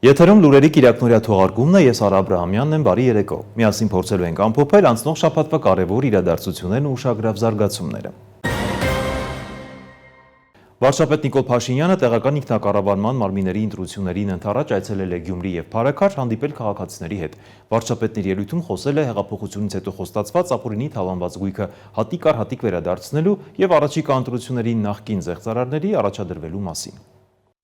Եթերում լուրերի կիրակնորյա թողարկումն է, ես Արա Աբրահամյանն եմ, բարի երեկո։ Միասին փորձելու ենք ամփոփել անցնող շաբաթվա կարևոր իրադարձություններն ու ուշագրավ զարգացումները։ Վարչապետ Նիկոլ Փաշինյանը տեղական ինքնակառավարման մարմինների ընտրություններին ընդառաջ այցելել է Գյումրի եւ Փարաքար, հանդիպել քաղաքացիների հետ։ Վարչապետն իր ելույթում խոսել է հեղափոխությունից հետո խոստացված ապօրինի թալանված գույքը հատիկ առ հատիկ վերադարձնելու եւ առաջիկա ընտրություններին նախկին զեղծարարների առաջադրվելու մասին։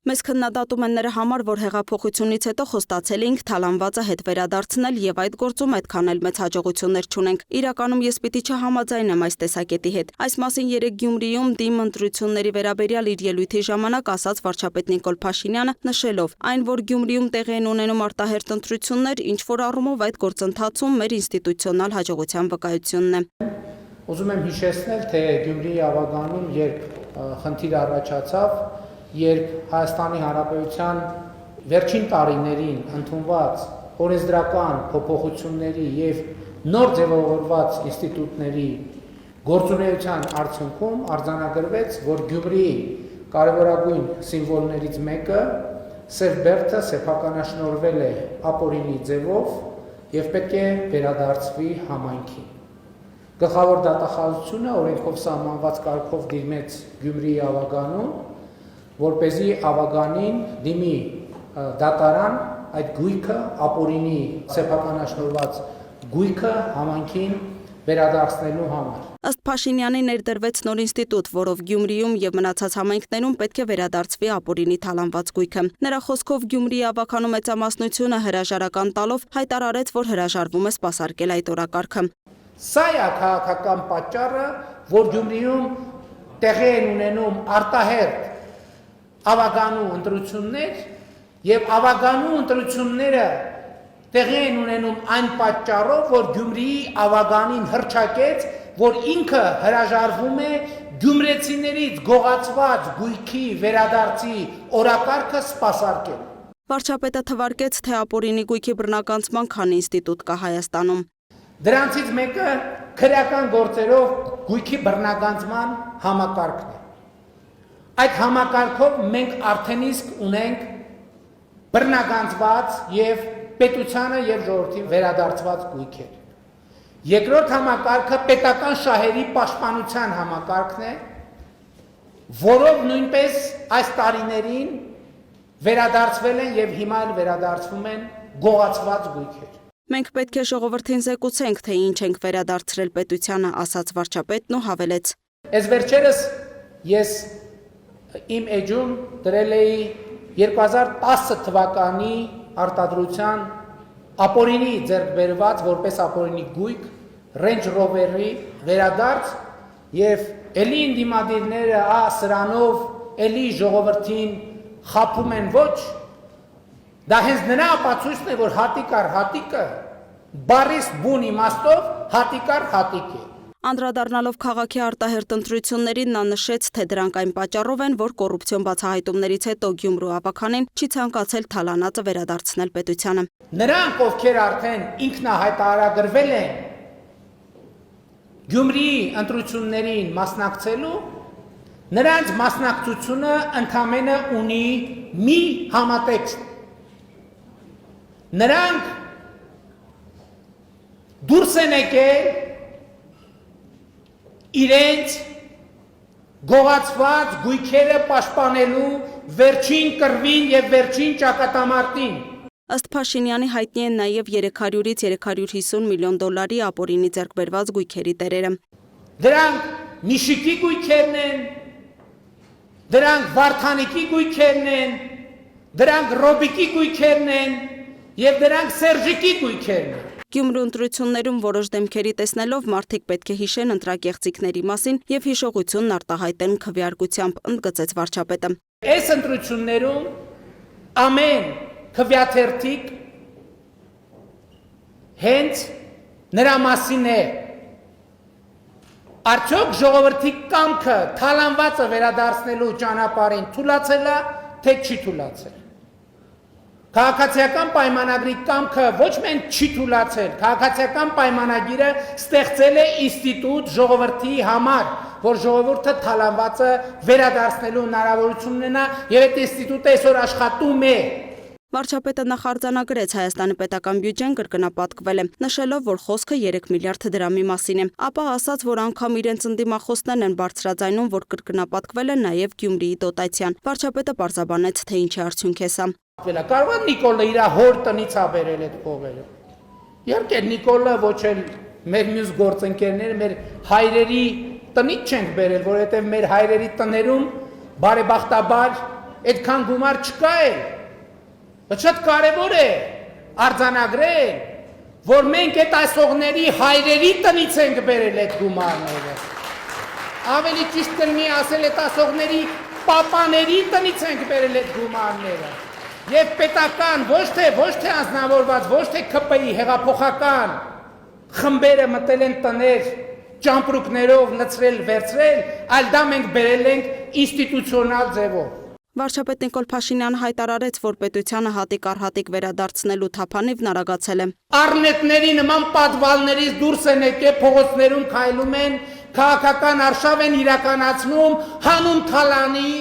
Մեզ քննադատում են նրա համար, որ հեղափոխությունից հետո խոստացել էինք թալանվածը հետ վերադարձնել եւ այդ գործում այդքան էլ մեծ հաջողություններ չունենք։ Իրականում ես պիտի չհամաձայնեմ այս տեսակետի հետ։ Այս մասին երեկ Գյումրիում ԴԻՄ ընտրությունների վերաբերյալ իր ելույթի ժամանակ ասաց վարչապետ Նիկոլ Փաշինյանը, նշելով, այն, որ Գյումրիում տեղի են ունենում արտահերթ ընտրություններ, ինչ որ առումով այդ գործընթացում մեր ինստիտուցիոնալ հաջողության վկայությունն է։ Ուզում եմ հիշեցնել, թե Գյումրիի ավագանում, երբ խնդիր առաջացավ, երբ Հայաստանի Հանրապետության վերջին տարիներին ընդունված օրենսդրական փոփոխությունների եւ նոր ձևավորված ինստիտուտների գործունեության արդյունքում արձանագրվեց, որ Գյումրիի կարևորագույն սիմվոլներից մեկը սև բերդը սեփականաշնորհվել է ապօրինի ձևով եւ պետք է վերադարձվի համայնքին։ Գլխավոր դատախազությունը օրենքով սահմանված կարգով դիմեց Գյումրիի ավագանուն, որպեսզի ավագանին դիմի դատարան այդ գույքը ապօրինի սեփականաշնորհված գույքը համայնքին վերադարձնելու համար։ Ըստ Փաշինյանի ներդրվեց նոր ինստիտուտ, որով Գյումրիում եւ մնացած համայնքներում պետք է վերադարձվի ապօրինի թալանված գույքը։ Նրա խոսքով Գյումրիի ավագանու մեծամասնությունը հրաժարական տալով հայտարարեց, որ հրաժարվում է սպասարկել այդ օրակարգը։ Սա է քաղաքական պատճառը, որ Գյումրիում տեղի են ունենում արտահերթ ավագանու ընտրություններ եւ ավագանու ընտրությունները տեղի են ունենում այն պատճառով, որ Գյումրիի ավագանին հռչակեց, որ ինքը հրաժարվում է գյումրեցիներից գողացված գույքի վերադարձի օրակարգը սպասարկել։ Վարչապետը թվարկեց, թե ապօրինի գույքի բռնականցման քանի ինստիտուտ կա Հայաստանում։ Դրանցից մեկը քրեական գործերով գույքի բռնականցման համակարգն է։ Այդ համակարգով մենք արդեն իսկ ունենք բռնականցված եւ պետությանը եւ ժողովրդին վերադարձված գույքեր։ Երկրորդ համակարգը պետական շահերի պաշտպանության համակարգն է, որով նույնպես այս տարիներին վերադարձվել են եւ հիմա էլ վերադարձվում են գողացված գույքեր։ Մենք պետք է ժողովրդին զեկուցենք, թե ինչ ենք վերադարձրել պետությանը, ասաց վարչապետն ու հավելեց. Այս վերջերս ես իմ էջում դրել էի 2010 թվականի արտադրության ապօրինի ձեռք բերված որպես ապօրինի գույք Range Rover-ի վերադարձ եւ էլի ինդիմադիրները սրանով էլի ժողովրդին խափում են ոչ, դա հենց նրա ապացույցն է, որ հատիկ առ հատիկը բարիս բուն իմաստով հատիկ առ հատիկ է։ Անդրադառնալով քաղաքի արտահերթ ընտրություններին նա նշեց, թե դրանք այն պատճառով են, որ կոռուպցիոն բացահայտումներից հետո Գյումրու ավագանին չի ցանկացել թալանածը վերադարձնել պետությանը։ Նրանք, ովքեր արդեն ինքնահայտարարագրվել են Գյումրիի ընտրություններին մասնակցելու, նրանց մասնակցությունը ընդամենը ունի մի համատեքստ։ Նրանք դուրս են եկել իրենց գողացված գույքերը պաշտպանելու վերջին կռվին եւ վերջին ճակատամարտին։ Ըստ Փաշինյանի հայտնի են նաեւ 300-ից 350 միլիոն դոլարի ապօրինի ձեռք բերված գույքերի տերերը։ Դրանք Միշիկի գույքերն են, դրանք Վարդանիկի գույքերն են, դրանք Ռոբիկի գույքերն են եւ դրանք Սերժիկի գույքերն են։ Գյումրու ընտրություններում որոշ դեմքերի տեսնելով մարդիկ պետք է հիշեն ընտրակեղծիքների մասին եւ հիշողությունն արտահայտեն քվեարկությամբ, ընդգծեց վարչապետը։ Այս ընտրություններում ամեն քվեաթերթիկ հենց նրա մասին է։ Արդյոք ժողովրդի կամքը թալանվածը վերադարձնելու ճանապարհին թույլատրել է, թե չի թույլատրել։ Քաղաքացիական պայմանագրի կամքը ոչ միայն չի թույլատրել, քաղաքացիական պայմանագիրը ստեղծել է ինստիտուտ ժողովրդի համար, որ ժողովուրդը թալանվածը վերադարձնելու հնարավորություն ունենա եւ այդ ինստիտուտը այսօր աշխատում է։ Վարչապետը նախարձանագրեց Հայաստանի պետական բյուջեն կրկնապատկվել է, նշելով, որ խոսքը 3 միլիարդ դրամի մասին է, ապա ասաց, որ անգամ իրենց ընդդիմախոսներն են բարձրաձայնում, որ կրկնապատկվել է նաև Գյումրիի դոտացիան։ Վարչապետը պարզաբանեց, թե ինչի արդյունք է սա։ Կարող է Նիկոլը իր հոր տնից ա բերել այդ փողերը։ Իհարկե Նիկոլը ոչ էլ մեր մյուս գործընկերները, մեր հայրերի տնից չենք բերել, որովհետև մեր հայրերի տներում բարեբախտաբար այդքան գումար չկա է։ Շատ կարևոր է արձանագրել, որ մենք այդ այսօղների հայրերի տնից ենք բերել այդ գումարները։ Ավելի ճիշտ կլինի ասել այդ այսօղների պապաների տնից ենք բերել այդ գումարները։ Եվ պետական, ոչ թե անձնավորված, ոչ թե ՔՊ-ի հեղափոխական խմբերը մտել են տներ ճամպրուկներով լցրել, վերցրել, այլ դա մենք բերել ենք ինստիտուցիոնալ ձևով։ Վարչապետ Նիկոլ Փաշինյանը հայտարարեց, որ պետությանը հատիկ առ հատիկ վերադարձնելու թափանիվն արագացել է։ Առնետների նման պատվալներից դուրս են եկել, փողոցներում քայլում են, քաղաքական արշավ են իրականացնում հանուն թալանի,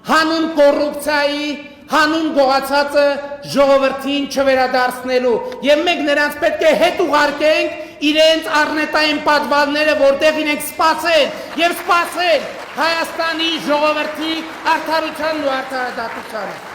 հանուն կոռուպցիայի, հանուն գողացածը ժողովրդին չվերադարձնելու։ Եվ մենք նրանց պետք է հետ ուղարկենք իրենց առնետային պատվալները, որտեղ իրենք սպասեն եւ սպասեն Հայաստանի ժողովրդի արդարությանն ու արդարադատությանը։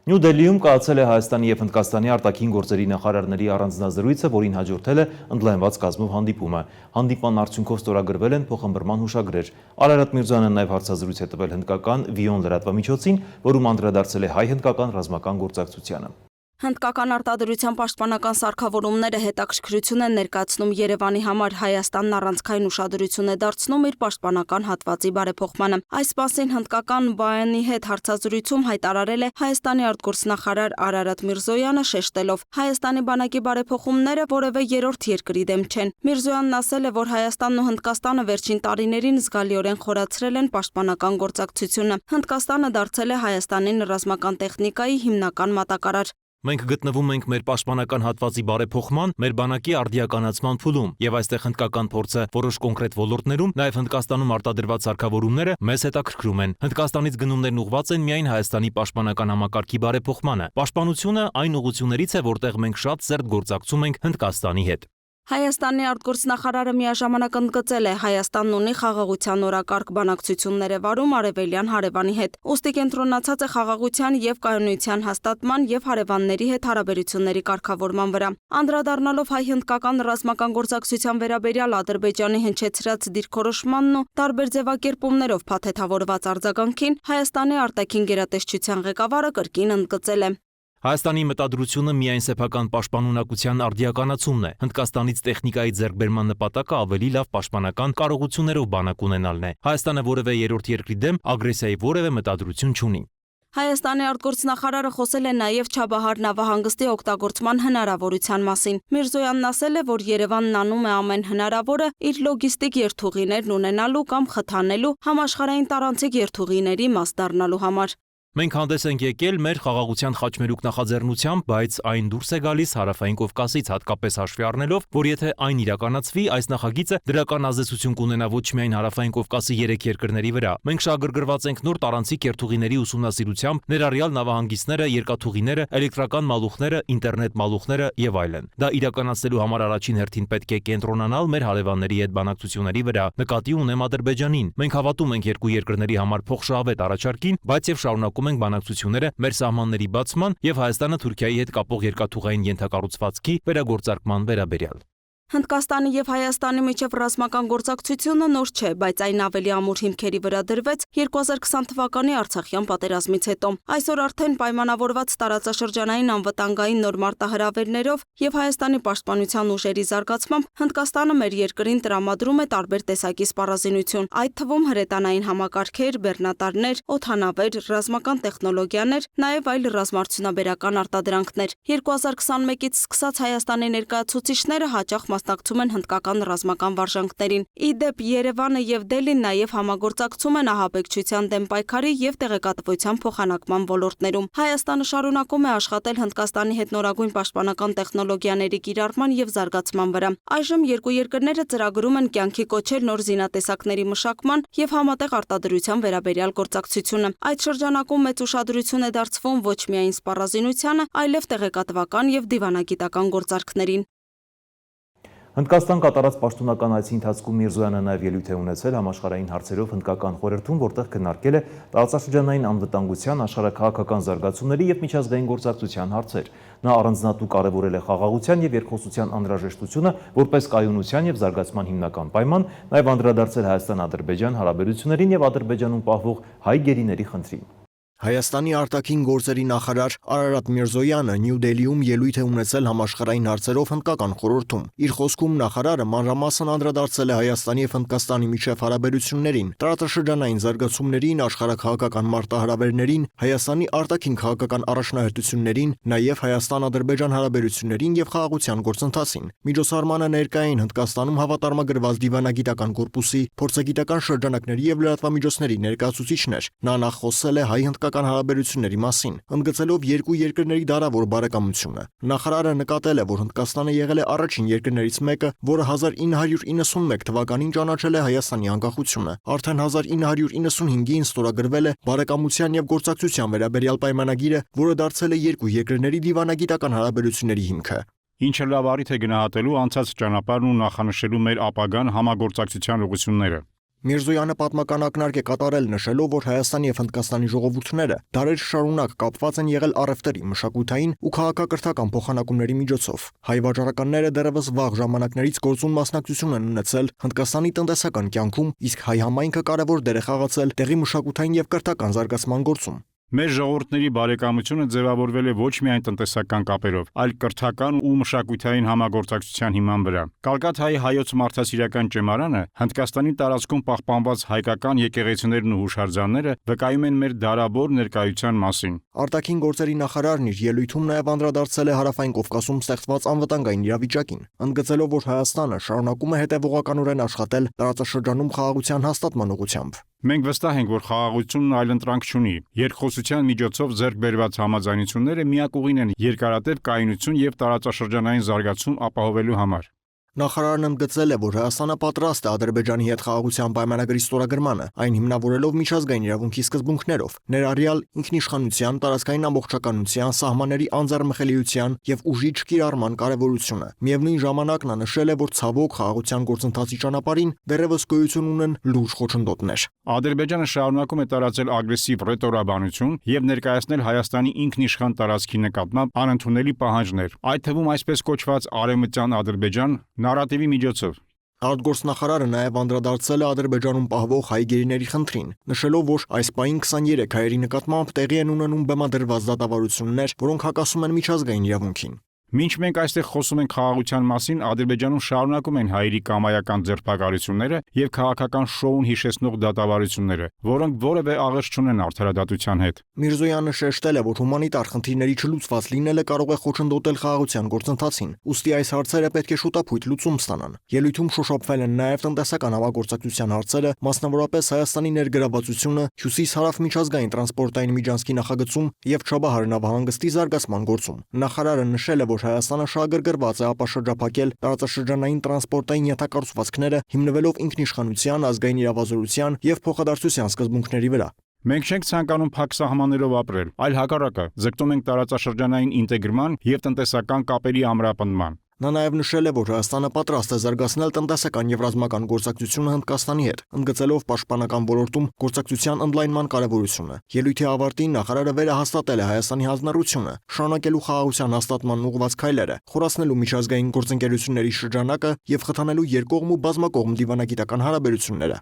Նյու Դելիում կայացել է Հայաստանի և Հնդկաստանի արտաքին գործերի նախարարների առանձնազրույցը, որին հաջորդել է ընդլայնված կազմով հանդիպումը։ Հանդիպման արդյունքով ստորագրվել են փոխհմբռնման հուշագրեր։ Արարատ Միրզոյանը նաև հարցազրույց է տվել հնդկական Վիոն լրատվամիջոցին, որում անդրադարձել է հայ-հնդկական ռազմական գործակցությանը։ Հնդկական արտադրության պաշտպանական սարքավորումները հետաքրքրություն են ներկայացնում Երևանի համար, Հայաստանն առանցքային ուշադրություն է դարձնում իր պաշտպանական հատվածի բարեփոխմանը։ Այս մասին հնդկական ԲԱԵՆ-ի հետ հարցազրույցում հայտարարել է Հայաստանի արտգործնախարար Արարատ Միրզոյանը, շեշտելով Հայաստանի բանակի բարեփոխումները որևէ երրորդ երկրի դեմ չեն։ Միրզոյանն ասել է, որ Հայաստանն ու Հնդկաստանը վերջին տարիներին զգալիորեն խորացրել են պաշտպանական գործակցությունը։ Հնդկաստանը դարձել է Հայաստանին ռազմական տեխնիկայի հիմնական մատակարար։ Մենք գտնվում ենք մեր պաշտպանական հատվածի բարեփոխման, մեր բանակի արդիականացման փուլում, եւ այստեղ հնդկական փորձը որոշ կոնկրետ ոլորտներում, նաեւ Հնդկաստանում արտադրված սարքավորումները մեզ հետաքրքրում են։ Հնդկաստանից գնումներն ուղղված են միայն Հայաստանի պաշտպանական համակարգի բարեփոխմանը։ Պաշտպանությունը այն ուղղություններից է, որտեղ մենք շատ սերտ գործակցում ենք Հնդկաստանի հետ։ Հայաստանի արտգործնախարարը միաժամանակ ընդգծել է Հայաստանն ունի խաղաղության օրակարգ բանակցություններ է վարում արևելյան հարևանի հետ։ Ուստի կենտրոնացած է խաղաղության եւ կայունության հաստատման եւ հարևանների հետ հարաբերությունների կարգավորման վրա։ Անդրադառնալով հայ-հնդկական ռազմական գործակցության վերաբերյալ Ադրբեջանի հնչեցրած դիրքորոշմանն ու տարբեր ձևակերպումներով փաթեթավորված արձագանքին, Հայաստանի արտաքին գերատեսչության ղեկավարը կրկին ընդգծել է. Հայաստանի մտադրությունը միայն սեփական պաշտպանունակության արդիականացումն է։ Հնդկաստանից տեխնիկայի ձեռքբերման նպատակը ավելի լավ պաշտպանական կարողություններով բանակ ունենալն է։ Հայաստանը որևէ երրորդ երկրի դեմ ագրեսիայի որևէ մտադրություն չունի։ Հայաստանի արտգործնախարարը խոսել է նաև Չաբահար նավահանգստի օգտագործման հնարավորության մասին։ Միրզոյանն ասել է, որ Երևանն անում է ամեն հնարավորը իր լոգիստիկ երթուղիներն ունենալու կամ խթանելու համաշխարհային տարանցիկ երթուղիների մաս դառնալու համար։ Մենք հանդես ենք եկել մեր խաղաղության խաչմերուկ նախաձեռնությամբ, բայց այն դուրս է գալիս Հարավային Կովկասից, հատկապես հաշվի առնելով, որ եթե այն իրականացվի, այս նախագիծը դրական ազդեցություն կունենա ոչ միայն Հարավային Կովկասի 3 երկրների վրա։ Մենք շահագրգռված ենք նոր տարանցիկ երթուղիների ուսումնասիրությամբ, ներառյալ նավահանգիստները, երկաթուղիները, էլեկտրական մալուխները, ինտերնետ մալուխները եւ այլն։ Դա իրականացնելու համար առաջին հերթին պետք է կենտրոնանալ մեր հարևանների հետ բանակցությունների վրա, նկատի ունեմ Ադրբեջանին։ Մենք հավատում ենք երկու երկրների համար փոխշահավետ առաջարկին, բայց եւ շարունակում ենք բանակցությունները մեր սահմանների բացման եւ Հայաստանը Թուրքիայի հետ կապող երկաթուղային ենթակառուցվածքի վերագործարկման վերաբերյալ։ Հնդկաստանի եւ Հայաստանի միջև ռազմական գործակցությունը նոր չէ, բայց այն ավելի ամուր հիմքերի վրա դրվեց 2020 թվականի Արցախյան պատերազմից հետո։ Այսօր արդեն պայմանավորված տարածաշրջանային անվտանգային նոր մարտահրավերներով եւ Հայաստանի պաշտպանության ուժերի զարգացմամբ Հնդկաստանը մեր երկրին տրամադրում է տարբեր տեսակի սպառազինություն, այդ թվում հրետանային համակարգեր, բեռնատարներ, օդանավեր, ռազմական տեխնոլոգիաներ, նաեւ այլ ռազմաարդյունաբերական արտադրանքներ։ 2021-ից սկսած Հայաստանի ներկայացուցիչները հաճախ մասնակցում են հնդկական ռազմական վարժանքներին։ Ի դեպ, Երևանը եւ Դելին նաեւ համագործակցում են ահաբեկչության դեմ պայքարի եւ տեղեկատվության փոխանակման ոլորտներում։ Հայաստանը շարունակում է աշխատել Հնդկաստանի հետ նորագույն պաշտպանական տեխնոլոգիաների կիրառման եւ զարգացման վրա։ Այժմ երկու երկրները ծրագրում են կյանքի կոչել նոր զինատեսակների մշակման եւ համատեղ արտադրության վերաբերյալ գործակցությունը։ Այդ շրջանակում մեծ ուշադրություն է դարձվում ոչ միայն սպառազինությանը, այլև տեղեկատվական եւ դիվանագիտական գործարքներին։ Հնդկաստան կատարած պաշտոնական այցի ընթացքում Միրզոյանը նաև ելույթ է ունեցել համաշխարհային հարցերով հնդկական խորհրդում, որտեղ քննարկել է տարածաշրջանային անվտանգության, աշխարհաքաղաքական զարգացումների եւ միջազգային գործակցության հարցեր։ Նա առանձնատու կարևորել է խաղաղության եւ երկխոսության անհրաժեշտությունը որպես կայունության եւ զարգացման հիմնական պայման, նաև անդրադարձել Հայաստան-Ադրբեջան հարաբերություններին եւ Ադրբեջանում պահվող հայ գերիների խնդրին։ Հայաստանի արտաքին գործերի նախարար Արարատ Միրզոյանը Նյու Դելիում ելույթ է ունեցել համաշխարհային հարցերով հնդկական խորհրդում։ Իր խոսքում նախարարը մանրամասն անդրադարձել է Հայաստանի եւ Հնդկաստանի միջև հարաբերություններին, տարածաշրջանային զարգացումներին, աշխարհաքաղաքական մարտահրավերներին, Հայաստանի արտաքին քաղաքական առաջնահերթություններին, նաեւ Հայաստան-Ադրբեջան հարաբերություններին եւ խաղաղության գործընթացին։ Միջոցառմանը ներկային Հնդկաստանում հավատարմագրված դիվանագիտական կորպուսի, փորձագիտական շրջանակների եւ լրատվամիջոցների ներկայացուցիչներ։ Նա նախ խոսել է հայ-հնդկական հարաբերությունների մասին, ընդգծելով երկու երկրների դարավոր բարեկամությունը։ Նախարարը նկատել է, որ Հնդկաստանը եղել է առաջին երկրներից մեկը, որը 1991 թվականին ճանաչել է Հայաստանի անկախությունը։ Արդեն 1995-ին ստորագրվել է բարեկամության եւ գործակցության վերաբերյալ պայմանագիրը, որը դարձել է երկու երկրների դիվանագիտական հարաբերությունների հիմքը։ Ինչը լավ առիթ է գնահատելու անցած ճանապարհն ու նախանշելու մեր ապագան համագործակցության ուղղությունները։ Միրզոյանը պատմական ակնարկ է կատարել նշելով, որ Հայաստանի եւ Հնդկաստանի ժողովուրդները դարեր շարունակ կապված են եղել առևտրի, մշակութային ու քաղաքակրթական փոխանակումների միջոցով։ Հայ վաճառականները դեռևս վաղ ժամանակներից գործուն մասնակցություն են ունեցել Հնդկաստանի տնտեսական կյանքում, իսկ հայ համայնքը կարևոր դեր է խաղացել տեղի մշակութային եւ կրթական զարգացման գործում։ Մեր ժողովուրդների բարեկամությունը ձևավորվել է ոչ միայն տնտեսական կապերով, այլ կրթական ու մշակութային համագործակցության հիման վրա։ Կալկաթայի հայոց մարդասիրական ճեմարանը, Հնդկաստանի տարածքում պահպանված հայկական եկեղեցիներն ու հուշարձանները վկայում են մեր դարավոր ներկայության մասին։ Արտաքին գործերի նախարարն իր ելույթում նաև անդրադարձել է Հարավային Կովկասում ստեղծված անվտանգային իրավիճակին, ընդգծելով, որ Հայաստանը շարունակում է հետևողականորեն աշխատել տարածաշրջանում խաղաղության հաստատման ուղղությամբ։ Մենք վստահ ենք, որ խաղաղությունն այլընտրանք չունի։ Երկխոսության միջոցով ձեռք բերված համաձայնությունները միակ ուղին են երկարատև կայունություն եւ տարածաշրջանային զարգացում ապահովելու համար։ Նախարարն ընդգծել է, որ Հայաստանը պատրաստ է Ադրբեջանի հետ խաղաղության պայմանագրի ստորագրմանը, այն հիմնավորելով միջազգային իրավունքի սկզբունքներով, ներառյալ ինքնիշխանության, տարածքային ամբողջականության, սահմանների անձեռնմխելիության եւ ուժի չկիրառման կարեւորությունը։ Միևնույն ժամանակ նա նշել է, որ ցավոք խաղաղության գործընթացի ճանապարհին դեռևս գոյություն ունեն լուրջ խոչընդոտներ։ Ադրբեջանը շարունակում է տարածել ագրեսիվ ռետորաբանություն եւ ներկայացնել Հայաստանի ինքնիշխան տարածքի նկատմամբ անընդունելի պահանջներ, այդ թվում այսպես կոչված արևմտյան Ադրբեջան նարատիվի միջոցով։ Արտգործնախարարը նաև անդրադարձել է Ադրբեջանում պահվող հայ գերիների խնդրին, նշելով, որ այս պահին 23 հայերի նկատմամբ տեղի են ունենում բեմադրված դատավարություններ, որոնք հակասում են միջազգային իրավունքին։ Մինչ մենք այստեղ խոսում ենք խաղաղության մասին, Ադրբեջանում շարունակում են հայերի կամայական ձերբակալությունները եւ քաղաքական շոուն հիշեցնող դատավարությունները, որոնք որևէ աղերս չունեն արդարադատության հետ։ Միրզոյանը շեշտել է, որ հումանիտար խնդիրների չլուծված լինելը կարող է խոչընդոտել խաղաղության գործընթացին, ուստի այս հարցերը պետք է շուտապույտ լուծում ստանան։ Ելույթում շոշափվել են նաեւ տնտեսական համագործակցության հարցերը, մասնավորապես Հայաստանի ներգրավվածությունը հյուսիս-հարավ միջազգային տրանսպորտային միջանցքի նախագծում եւ Չաբահար նավահանգստի զարգացման գործում։ Նախարարը նշել է, որ Հայաստանը շահագրգռված է ապաշրջափակել տարածաշրջանային տրանսպորտային ենթակառուցվածքները հիմնվելով ինքնիշխանության, ազգային իրավազորության եւ փոխադարձության սկզբունքների վրա։ Մենք չենք ցանկանում փակ սահմաններով ապրել, այլ հակառակը, ձգտում ենք տարածաշրջանային ինտեգրման եւ տնտեսական կապերի ամրապնդման։ Նա նաև նշել է, որ Հայաստանը պատրաստ է զարգացնել տնտեսական եւ ռազմական գործակցությունը Հնդկաստանի հետ, ընդգծելով պաշտպանական ոլորտում գործակցության ընդլայնման կարեւորությունը։ Ելույթի ավարտին նախարարը վերահաստատել է Հայաստանի հանձնառությունը, շարունակելու խաղաղության հաստատման ուղղված քայլերը, խորացնելու միջազգային գործընկերությունների շրջանակը եւ խթանելու երկկողմ ու բազմակողմ դիվանագիտական հարաբերությունները։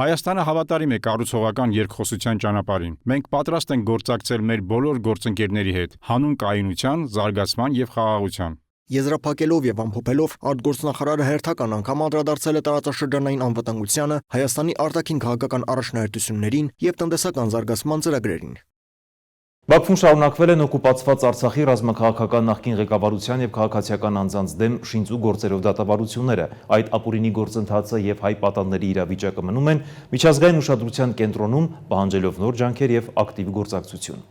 Հայաստանը հավատարիմ է կառուցողական երկխոսության ճանապարհին։ Մենք պատրաստ ենք գործակցել մեր բոլոր գործընկերների հետ, հանուն կայունության, զարգացման եւ խաղաղության։ Եզրափակելով եւ ամփոփելով արտգործնախարարը հերթական անգամ անդրադարձել է տարածաշրջանային անվտանգությանը, Հայաստանի արտաքին քաղաքական առաջնահերթություններին եւ տնտեսական զարգացման ծրագրերին։ Բաքվում շարունակվել են օկուպացված Արցախի ռազմաքաղաքական նախկին ղեկավարության եւ քաղաքացիական անձանց դեմ շինծու գործերով դատավարությունները։ Այդ ապօրինի գործընթացը եւ հայ պատանդների իրավիճակը մնում են միջազգային ուշադրության կենտրոնում, պահանջելով նոր ջանքեր եւ ակտիվ գործակցություն։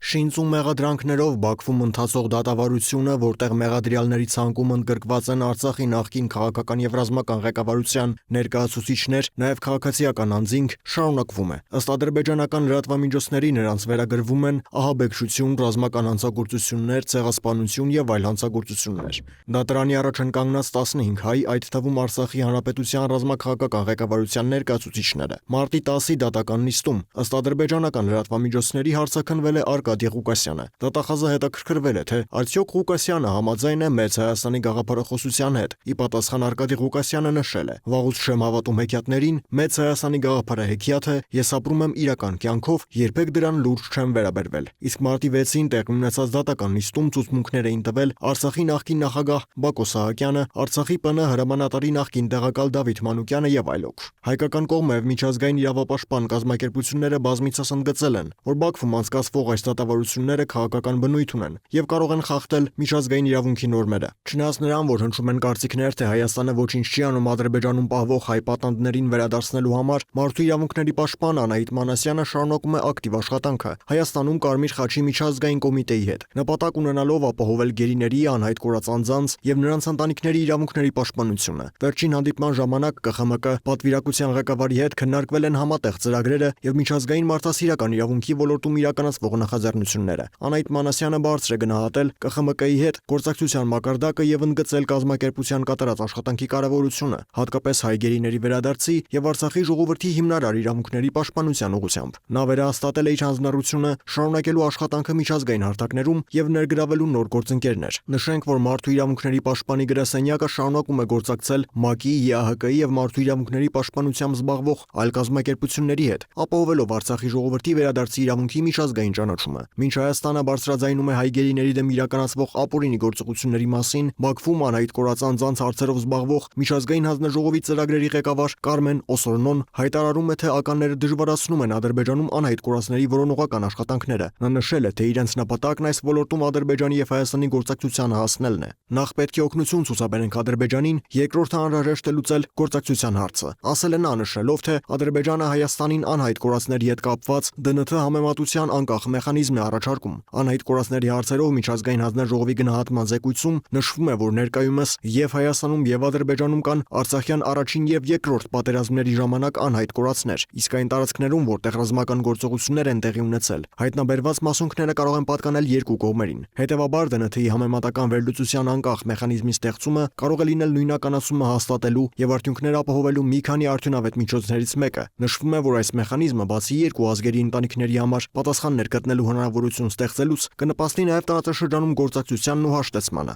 Շինծու մեղադրանքներով Բաքվում ընթացող դատավարությունը, որտեղ մեղադրյալների ցանկում ընդգրկված են Արցախի նախկին քաղաքական եւ ռազմական ղեկավարության ներկայացուցիչներ, նաեւ քաղաքացիական անձինք, շարունակվում է։ Ըստ ադրբեջանական լրատվամիջոցների նրանց վերագրվում են ահաբեկչություն, ռազմական հանցագործություններ, ցեղասպանություն եւ այլ հանցագործություններ։ Դատարանի առաջ են կանգնած 15 հայ, այդ թվում Արցախի հանրապետության ռազմաքաղաքական ղեկավարության ներկայացուցիչները։ Մարտի 10-ի դատական նիստում, ըստ ադրբեջանական լրատվամիջոցների, հարցաքնվել է Արկադի Ղուկասյանը։ Դատախազը հետաքրքրվել է, թե արդյոք Ղուկասյանը համաձայն է Մեծ Հայաստանի գաղափարախոսության հետ։ Ի պատասխան Արկադի Ղուկասյանը նշել է. «Վաղուց չեմ հավատում հեքիաթներին, Մեծ Հայաստանի գաղափարը հեքիաթ է, ես ապրում եմ իրական կյանքով, երբեք դրան լուրջ չեմ վերաբերվել»։ Իսկ մարտի 6-ին տեղի ունեցած դատական նիստում ցուցմունքներ էին տվել Արցախի նախկին նախագահ Բակո Սահակյանը, Արցախի ՊՆ հրամանատարի նախկին տեղակալ Դավիթ Մանուկյանը եւ այլոք։ Հայկական կողմը եւ միջազգային իրավապաշտպան կազմակերպությունները բազմիցս ընդգծել են, որ Բաքվում անցկացվող այս դատավարությունները քաղաքական բնույթ ունեն եւ կարող են խախտել միջազգային իրավունքի նորմերը։ Չնայած նրան, որ հնչում են կարծիքներ, թե Հայաստանը ոչինչ չի անում Ադրբեջանում պահվող հայ պատանդներին վերադարձնելու համար, մարդու իրավունքների պաշտպան Անահիտ Մանասյանը շարունակում է ակտիվ աշխատանքը Հայաստանում Կարմիր խաչի միջազգային կոմիտեի հետ, նպատակ ունենալով ապահովել գերիների, անհայտ կորած անձանց եւ նրանց ընտանիքների իրավունքների պաշտպանությունը։ Վերջին հանդիպման ժամանակ ԿԽՄԿ պատվիրակության ղեկավարի հետ քննարկվել են համատեղ ծրագրերը եւ միջազգային մարդասիրական իրավունքի ոլորտում իրականացվող նախաձեռնությունները։ Անահիտ Մանասյանը բարձր է գնահատել ԿԽՄԿ-ի հետ գործակցության մակարդակը եւ ընդգծել կազմակերպության կատարած աշխատանքի կարեւորությունը, հատկապես հայ գերիների վերադարձի եւ Արցախի ժողովրդի հիմնարար իրավունքների պաշտպանության ուղղությամբ։ Նա վերահաստատել է իր հանձնառությունը շարունակելու աշխատանքը միջազգային հարթակներում եւ ներգրավելու նոր գործընկերներ։ Նշենք, որ մարդու իրավունքների պաշտպանի գրասենյակը շարունակում է գործակցել ՄԱԿ-ի, ԵԱՀԿ-ի եւ մարդու իրավունքների պաշտպանությամբ զբաղվող այլ կազմակերպությունների հետ, ապահովելով Արցախի ժողովրդի վերադարձի իրավունքի միջազգային ճանաչումը։ Մինչ Հայաստանը բարձրաձայնում է հայ գերիների դեմ իրականացվող ապօրինի գործողությունների մասին, Բաքվում անհայտ կորած անձանց հարցերով զբաղվող միջազգային հանձնաժողովի ծրագրերի ղեկավար Կարմեն Օսորնոն հայտարարում է, թե ականները դժվարացնում են Ադրբեջանում անհայտ կորածների որոնողական աշխատանքները։ Նա նշել է, թե իրենց նպատակն այս ոլորտում Ադրբեջանի եւ Հայաստանի գործակցությանը հասնելն է։ Նախ պետք է օգնություն ցուցաբերենք Ադրբեջանին, երկրորդը անհրաժեշտ է լուծել գործակցության հարցը։ Ասել է նա, նշելով, թե Ադրբեջանը Հայաստանին անհայտ կորածների հետ կապված ԴՆԹ համեմատության անկախ մեխանիզմ է առաջարկում։ Անհայտ կորածների հարցերով միջազգային հանձնաժողովի գնահատման զեկույցում նշվում է, որ ներկայումս եւ Հայաստանում եւ Ադրբեջանում կան Արցախյան առաջին եւ երկրորդ պատերազմների ժամանակ անհայտ կորածներ, իսկ այն տարածքներում, որտեղ ռազմական գործողություններ են տեղի ունեցել, հայտնաբերված մասունքները կարող են պատկանել երկու կողմերին։ Հետևաբար ԴՆԹ-ի համեմատական վերլուծության անկախ մեխանիզմի ստեղծումը կարող է լինել նույնականացումը հաստատելու եւ արդյունքներ ապահովելու մի քանի արդյունավետ միջոցներից մեկը։ Նշվում է, որ այս մեխանիզմը բացի երկու ազգերի ընտանիքների համար պատասխաններ գտնելու հնարավորություն ստեղծելուց կնպաստի նաև տարածաշրջանում գործակցությանն ու հաշտեցմանը։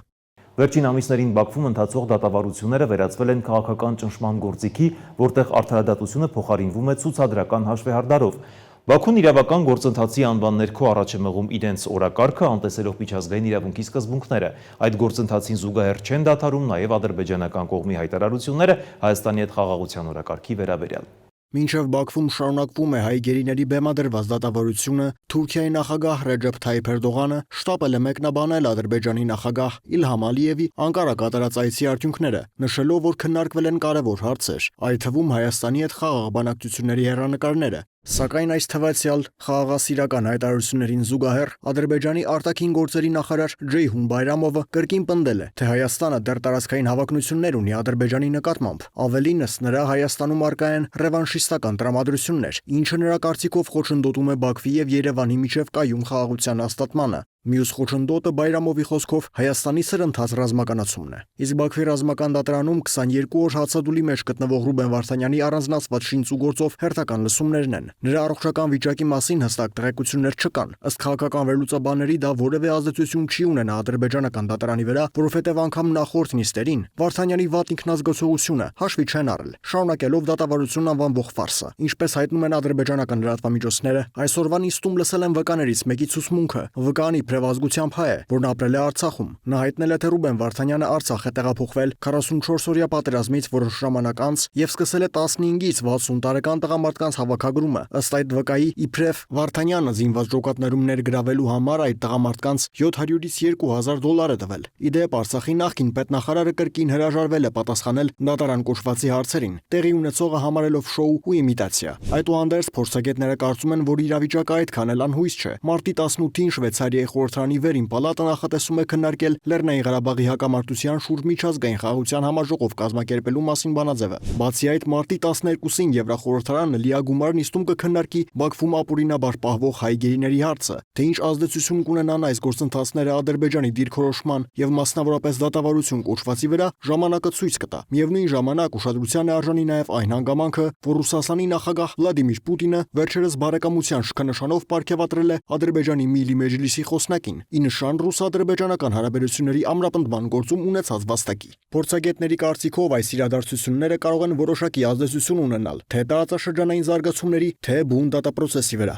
Վերջին ամիսներին Բաքվում ընթացող դատավարությունները վերածվել են քաղաքական ճնշման գործիքի, որտեղ արդարադատությունը փոխարինվում է ցուցադրական հաշվեհարդարով։ Բաքուն իրավական գործընթացի անվան ներքո առաջ է մղում իրենց օրակարգը, անտեսելով միջազգային իրավունքի սկզբունքները։ Այդ գործընթացին զուգահեռ չեն դադարում նաև ադրբեջանական կողմի հայտարարությունները Հայաստանի հետ խաղաղության օրակարգի վերաբերյալ։ Մինչև Բաքվում շարունակվում է հայ գերիների բեմադրված դատավարությունը, Թուրքիայի նախագահ Ռեջեփ Թայիփ Էրդողանը շտապել է մեկնաբանել Ադրբեջանի նախագահ Իլհամ Ալիևի Անկարա կատարած այցի արդյունքները, նշելով, որ քննարկվել են կարևոր հարցեր, այդ թվում Հայաստանի հետ խաղաղ բանակցությունների հեռանկարները։ Սակայն այս թվացյալ խաղաղասիրական հայտարարություններին զուգահեռ Ադրբեջանի արտաքին գործերի նախարար Ջեյհուն Բայրամովը կրկին պնդել է, թե Հայաստանը դեռ տարածքային հավակնություններ ունի Ադրբեջանի նկատմամբ։ Ավելինս, նրա Հայաստանում արկա են ռևանշիստական տրամադրություններ, ինչը նրա կարծիքով խոչընդոտում է Բաքվի եւ Երևանի միջև կայուն խաղաղության հաստատմանը։ Մյուս խոչընդոտը Բայրամովի խոսքով Հայաստանի սրընթաց ռազմականացումն է։ Իսկ Բաքվի ռազմական դատարանում 22 օր հացադուլի մեջ գտնվող Ռուբեն Վարդանյանի առանձնացված շինծու գործով հերթական լսումներն են։ Նրա առողջական վիճակի մասին հստակ տեղեկություններ չկան։ Ըստ քաղաքական վերլուծաբանների դա որևէ ազդեցություն չի ունենա ադրբեջանական դատարանի վրա, որովհետև անգամ նախորդ նիստերին Վարդանյանի վատ ինքնազգացողությունը հաշվի չեն առել, շարունակելով դատավարություն անվանվող ֆարսը։ Ինչպես հայտնում են ադրբեջանական լրատվամիջոցները, այսօրվա նիստում լսել են վկաներից մեկի ցուցմունքը, վկանի իբրև ազգությամբ հայ է, որն ապրել է Արցախում։ Նա հայտնել է, թե Ռուբեն Վարդանյանը Արցախ է տեղափոխվել 44-օրյա պատերազմից որոշ ժամանակ անց եւ սկսել է 15-ից 60 տարեկան տղամարդկանց հավաքագրումը։ Ըստ այդ վկայի, իբրև Վարդանյանը զինված ջոկատներում ներգրավելու համար այդ տղամարդկանց $700-ից $2000 է տվել։ Իդեպ Արցախի նախկին պետնախարարը կրկին հրաժարվել է պատասխանել դատարան կոչվածի հարցերին, տեղի ունեցողը համարելով շոու ու իմիտացիա։ Այդուհանդերձ փորձագետները կարծում են, որ իրավիճակը այդքան էլ անհույս չէ։ Մարտի 18-ին Շվեյցարիայի խորհրդարանի վերին պալատը նախատեսում է քննարկել Լեռնային Ղարաբաղի հակամարտության շուրջ միջազգային խաղաղության համաժողով կազմակերպելու մասին բանաձևը։ Բացի այդ, մարտի 12-ին Եվրախորհրդարանը լիագումար նիստում կքննարկի Բաքվում ապօրինաբար պահվող հայ գերիների հարցը, թե ինչ ազդեցություն կունենան այս գործընթացները Ադրբեջանի դիրքորոշման եւ մասնավորապես դատավարություն կոչվածի վրա, ժամանակը ցույց կտա։ Միևնույն ժամանակ ուշադրության է արժանի նաեւ այն հանգամանքը, որ Ռուսաստանի նախագահ Վլադիմիր Պուտինը վերջերս բարեկամության շքանշանով պարգևատրել է Ադրբեջանի Միլի Մեջլիսի խոսնակին՝ ի նշան ռուս-ադրբեջանական հարաբերությունների ամրապնդման գործում ունեցած վաստակի։ Փորձագետների կարծիքով այս իրադարձությունները կարող են որոշակի ազդեցություն ունենալ թե տարածաշրջանային զարգացումների, թե բուն դատապրոցեսի վրա։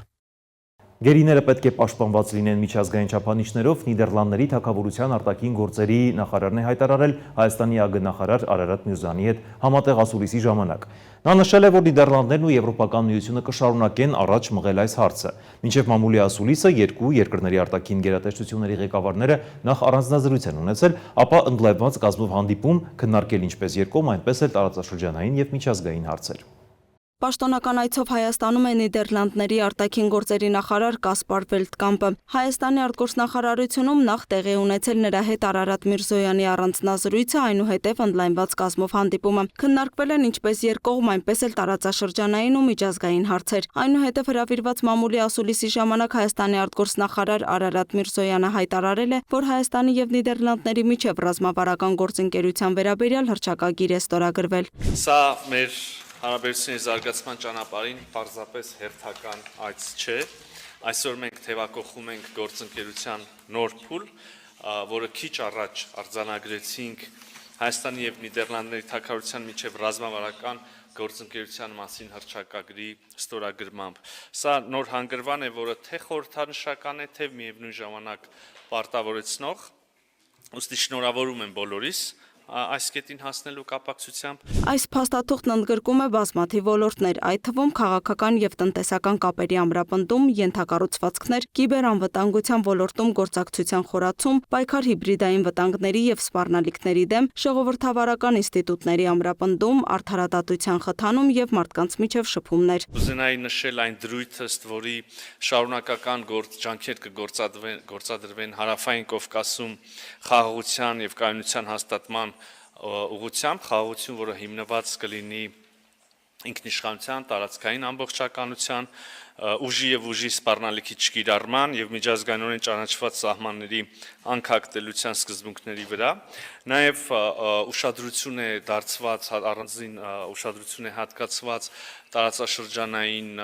Գերիները պետք է պաշտպանված լինեն միջազգային չափանիշներով, Նիդերլանդների թագավորության արտաքին գործերի նախարարն է հայտարարել Հայաստանի ԱԳ նախարար Արարատ Միրզոյանի հետ համատեղ ասուլիսի ժամանակ։ Նա նշել է, որ Նիդերլանդներն ու Եվրոպական միությունը կշարունակեն առաջ մղել այս հարցը։ Մինչև մամուլի ասուլիսը երկու երկրների արտաքին գերատեսչությունների ղեկավարները նախ առանձնազրույց են ունեցել, ապա ընդլայնված կազմով հանդիպում քննարկել ինչպես երկկողմ, այնպես էլ տարածաշրջանային եւ միջազգային հարցեր։ Պաշտոնական այցով Հայաստանում է Նիդերլանդների արտաքին գործերի նախարար Կասպար Վելտկամպը։ Հայաստանի արտգործնախարարությունում նախ տեղի ունեցել նրա հետ Արարատ Միրզոյանի առանձնազրույցը, այնուհետև ընդլայնված կազմով հանդիպումը։ Քննարկվել են ինչպես երկկողմ, այնպես էլ տարածաշրջանային ու միջազգային հարցեր։ Այնուհետև հրավիրված մամուլի ասուլիսի ժամանակ Հայաստանի արտգործնախարար Արարատ Միրզոյանը հայտարարել է, որ Հայաստանի եւ Նիդերլանդների միջև ռազմավարական գործընկերության վերաբերյալ հռչակագիր է ստորագրվել։ Սա մեր հարաբերությունների զարգացման ճանապարհին պարզապես հերթական այց չէ։ Այսօր մենք թևակողում ենք գործընկերության նոր փուլ, որը քիչ առաջ արձանագրեցինք Հայաստանի եւ Նիդերլանդների թագավորության միջև ռազմավարական գործընկերության մասին հռչակագրի ստորագրմամբ։ Սա նոր հանգրվան է, որը թե խորհրդանշական է, թե միևնույն ժամանակ պարտավորեցնող։ Ուստի շնորհավորում եմ բոլորիս այս կետին հասնելու կապակցությամբ։ Այս փաստաթուղթն ընդգրկում է բազմաթիվ ոլորտներ, այդ թվում քաղաքական եւ տնտեսական կապերի ամրապնդում, ենթակառուցվածքներ, կիբերանվտանգության ոլորտում գործակցության խորացում, պայքար հիբրիդային վտանգների եւ սպառնալիքների դեմ, ժողովրդավարական ինստիտուտների ամրապնդում, արդարադատության խթանում եւ մարդկանց միջև շփումներ։ Ուզենայի նշել այն դրույթը, ըստ որի շարունակական ջանքեր կգործադրվեն Հարավային Կովկասում խաղաղության եւ կայունության հաստատման ուղղությամբ, խաղաղություն, որը հիմնված կլինի ինքնիշխանության, տարածքային ամբողջականության, ուժի եւ ուժի սպառնալիքի չկիրառման եւ միջազգայինորեն ճանաչված սահմանների անկախտելիության սկզբունքների վրա, նաեւ ուշադրություն է դարձված առանձին ուշադրություն է հատկացված տարածաշրջանային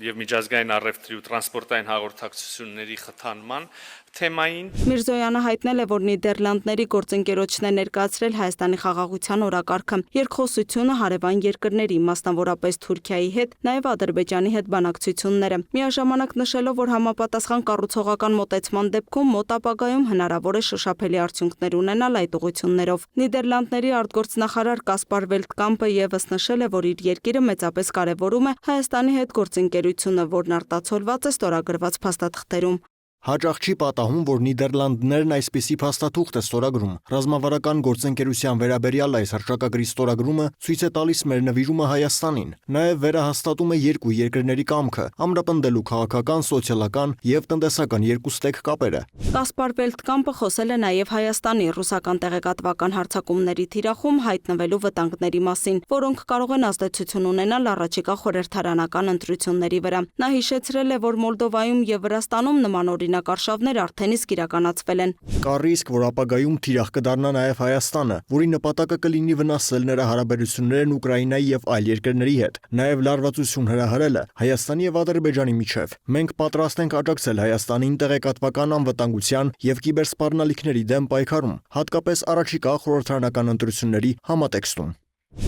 եւ միջազգային առևտրի ու տրանսպորտային հաղորդակցությունների խթանման թեմային։ Միրզոյանը հայտնել է, որ Նիդերլանդների գործընկերոջն է ներկայացրել Հայաստանի խաղաղության օրակարգը, երկխոսությունը հարևան երկրների, մասնավորապես Թուրքիայի հետ, նաև Ադրբեջանի հետ բանակցությունները։ Միաժամանակ նշելով, որ համապատասխան կառուցողական մոտեցման դեպքում մոտ ապագայում հնարավոր է շոշափելի արդյունքներ ունենալ այդ ուղղություններով։ Նիդերլանդների արտգործնախարար Կասպար Վելտկամպը ևս նշել է, որ իր երկիրը մեծապես կարևորում է Հայաստանի հետ գործընկերությունը, որն արտացոլված է ստորագրված փաստաթղթերում։ Հաճախ չի պատահում, որ Նիդերլանդներն այսպիսի փաստաթուղթ է ստորագրում։ Ռազմավարական գործընկերության վերաբերյալ այս հռչակագրի ստորագրումը ցույց է տալիս մեր նվիրումը Հայաստանին, նաև վերահաստատում է երկու երկրների կամքը ամրապնդելու քաղաքական, սոցիալական եւ տնտեսական երկուստեք կապերը։ Կասպար Վելտկամպը խոսել է նաև Հայաստանի ռուսական տեղեկատվական հարձակումների թիրախում հայտնվելու վտանգների մասին, որոնք կարող են ազդեցություն ունենալ առաջիկա խորհրդարանական ընտրությունների վրա։ Նա հիշեցրել է, որ Մոլդովայում եւ Վրաստանում նմանօրինակ արշավներ արդեն իսկ իրականացվել են։ Կա ռիսկ, որ ապագայում թիրախ կդառնա նաև Հայաստանը, որի նպատակը կլինի վնասել նրա հարաբերություններն Ուկրաինայի եւ այլ երկրների հետ, նաև լարվածություն հրահրելը Հայաստանի եւ Ադրբեջանի միջև։ Մենք պատրաստ ենք աջակցել Հայաստանին տեղեկատվական անվտանգության եւ կիբերսպառնալիքների դեմ պայքարում, հատկապես առաջիկա խորհրդարանական ընտրությունների համատեքստում։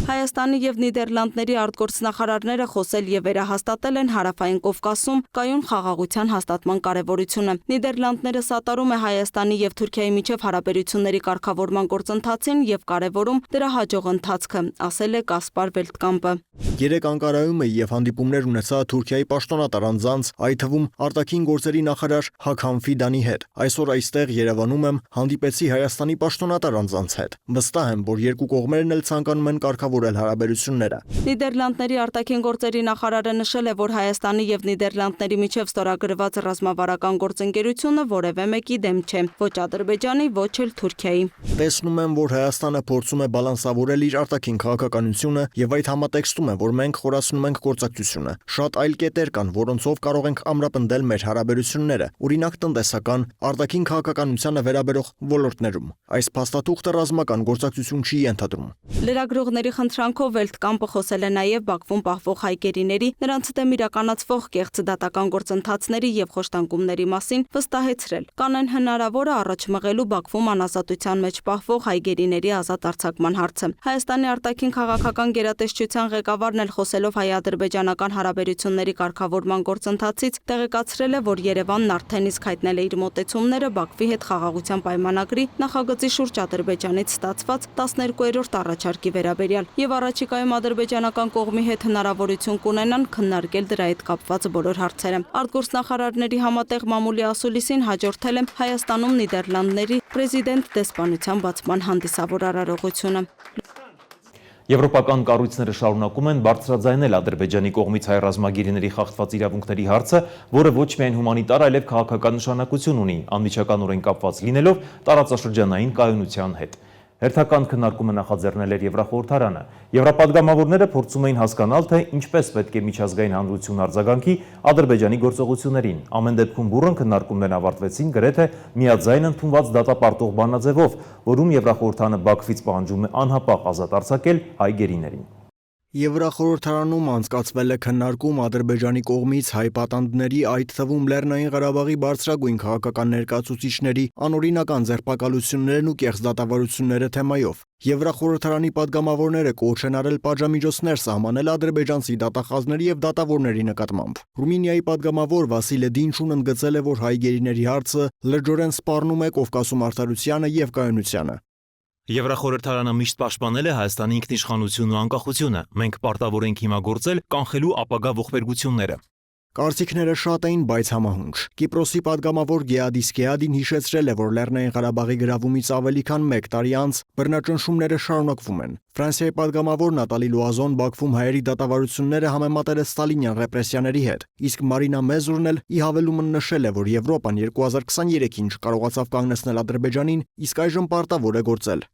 Հայաստանի եւ Նիդերլանդների արտգործնախարարները խոսել եւ վերահաստատել են Հարավային Կովկասում կայուն խաղաղության հաստատման կարեւորությունը։ Նիդերլանդները սատարում է Հայաստանի եւ Թուրքիայի միջև հարաբերությունների կարգավորման գործընթացին եւ կարեւորում դրա հաջող ընթացքը, ասել է Կասպար Վելտկամպը։ Երեք Անկարայում է եւ հանդիպումներ ունեցա Թուրքիայի պաշտոնատար անձանց, այդ թվում արտաքին գործերի նախարար Հաքան Ֆիդանի հետ։ Այսօր այստեղ Երևանում եմ, հանդիպեցի Հայաստանի պաշտոնատար անձանց հետ։ Վստահ եմ, որ երկու կողմերն էլ ցանկանում են կարգավորել հարաբերությունները։ Նիդերլանդների արտաքին գործերի նախարարը նշել է, որ Հայաստանի եւ Նիդերլանդների միջև ստորագրված ռազմավարական գործընկերությունը որևէ մեկի դեմ չէ, ոչ Ադրբեջանի, ոչ էլ Թուրքիայի։ Տեսնում եմ, որ Հայաստանը փորձում է բալանսավորել իր արտաքին քաղաքականությունը եւ այդ համատեքստում է, որ մենք խորացնում ենք գործակցությունը։ Շատ այլ կետեր կան, որոնցով կարող ենք ամրապնդել մեր հարաբերությունները, օրինակ տնտեսական, արտաքին քաղաքականությանը վերաբերող ոլորտներում։ Այս փաստաթուղթը ռազմական գործակցություն չի ենթադրում։ Լրագրողների խնդրանքով Վելտկամպը խոսել է նաև Բաքվում պահվող հայ գերիների, նրանց դեմ իրականացվող կեղծ դատական գործընթացների եւ խոշտանգումների մասին, վստահեցրել, կանեն հնարավոր է առաջ մղելու Բաքվում անազատության մեջ պահվող հայ գերիների ազատ արձակման հարցը։ Հայաստանի արտաքին քաղաքական գերատեսչության ղեկավարն էլ խոսելով հայ-ադրբեջանական հարաբերությունների կարգավորման գործընթացից տեղեկացրել է, որ Երևանն արդեն իսկ հայտնել է իր մոտեցումները Բաքվի հետ խաղաղության պայմանագրի նախագծի շուրջ Ադրբեջանից ստացված 12-րդ առաջարկի վերաբերյալ եւ առաջիկայում ադրբեջանական կողմի հետ հնարավորություն կունենան քննարկել դրա հետ կապված բոլոր հարցերը։ Արտգործնախարարների համատեղ մամուլի ասուլիսին հաջորդել է Հայաստանում Նիդերլանդների պրեզիդենտ դեսպանության բացման հանդիսավոր արարողությունը։ Եվրոպական կառույցները շարունակում են բարձրաձայնել Ադրբեջանի կողմից հայ ռազմագերիների խախտված իրավունքների հարցը, որը ոչ միայն հումանիտար, այլև քաղաքական նշանակություն ունի, անմիջականորեն կապված լինելով տարածաշրջանային կայունության հետ։ Հերթական քննարկումը նախաձեռնել էր Եվրախորհրդարանը։ Եվրապադգամավորները փորձում էին հասկանալ, թե ինչպես պետք է միջազգային հանրություն արձագանքի Ադրբեջանի գործողություններին։ Ամեն դեպքում բուռն քննարկումներն ավարտվեցին գրեթե միաձայն ընդունված դատապարտող բանաձևով, որում Եվրախորհրդարանը Բաքվից պահանջում է անհապաղ ազատ արձակել հայ գերիներին։ Եվրախորհրդարանում անցկացվել է քննարկում Ադրբեջանի կողմից հայ պատանդների, այդ թվում Լեռնային Ղարաբաղի բարձրագույն քաղաքական ներկայացուցիչների անօրինական ձերբակալություններն ու կեղծ դատավարությունները թեմայով։ Եվրախորհրդարանի падգամավորները կոչ են արել պատժամիջոցներ սահմանել ադրբեջանցի դատախազների եւ դատավորների նկատմամբ։ Ռումինիայի падգամավոր Վասիլե Դինչուն ընդգծել է, որ հայ գերիների հարցը լրջորեն սպառնում է Կովկասում արդարությանը եւ կայունությանը։ Եվրախորհրդարանը միշտ պաշտպանել է Հայաստանի ինքնիշխանությունն ու անկախությունը։ Մենք պարտավոր ենք հիմա գործել կանխելու ապագա ողբերգությունները։ Կարծիքները շատ էին, բայց համահունչ։ Կիպրոսի падգամավոր Գեադիս Գեադին հիշեցրել է, որ Լեռնային Ղարաբաղի գրավումից ավելի քան 1 տարի անց բռնաճնշումները շարունակվում են։ Ֆրանսիայի падգամավոր Նատալի Լուազոն Բաքվում հայերի դատավարությունները համեմատել է ստալինյան ռեպրեսիաների հետ, իսկ Մարինա Մեզուրն էլ ի հավելումը նշել է, որ Եվրոպան 2023-ին չկարողացավ կանգնեցնել Ադրբեջանին, իսկ այժմ պարտավոր է գործել։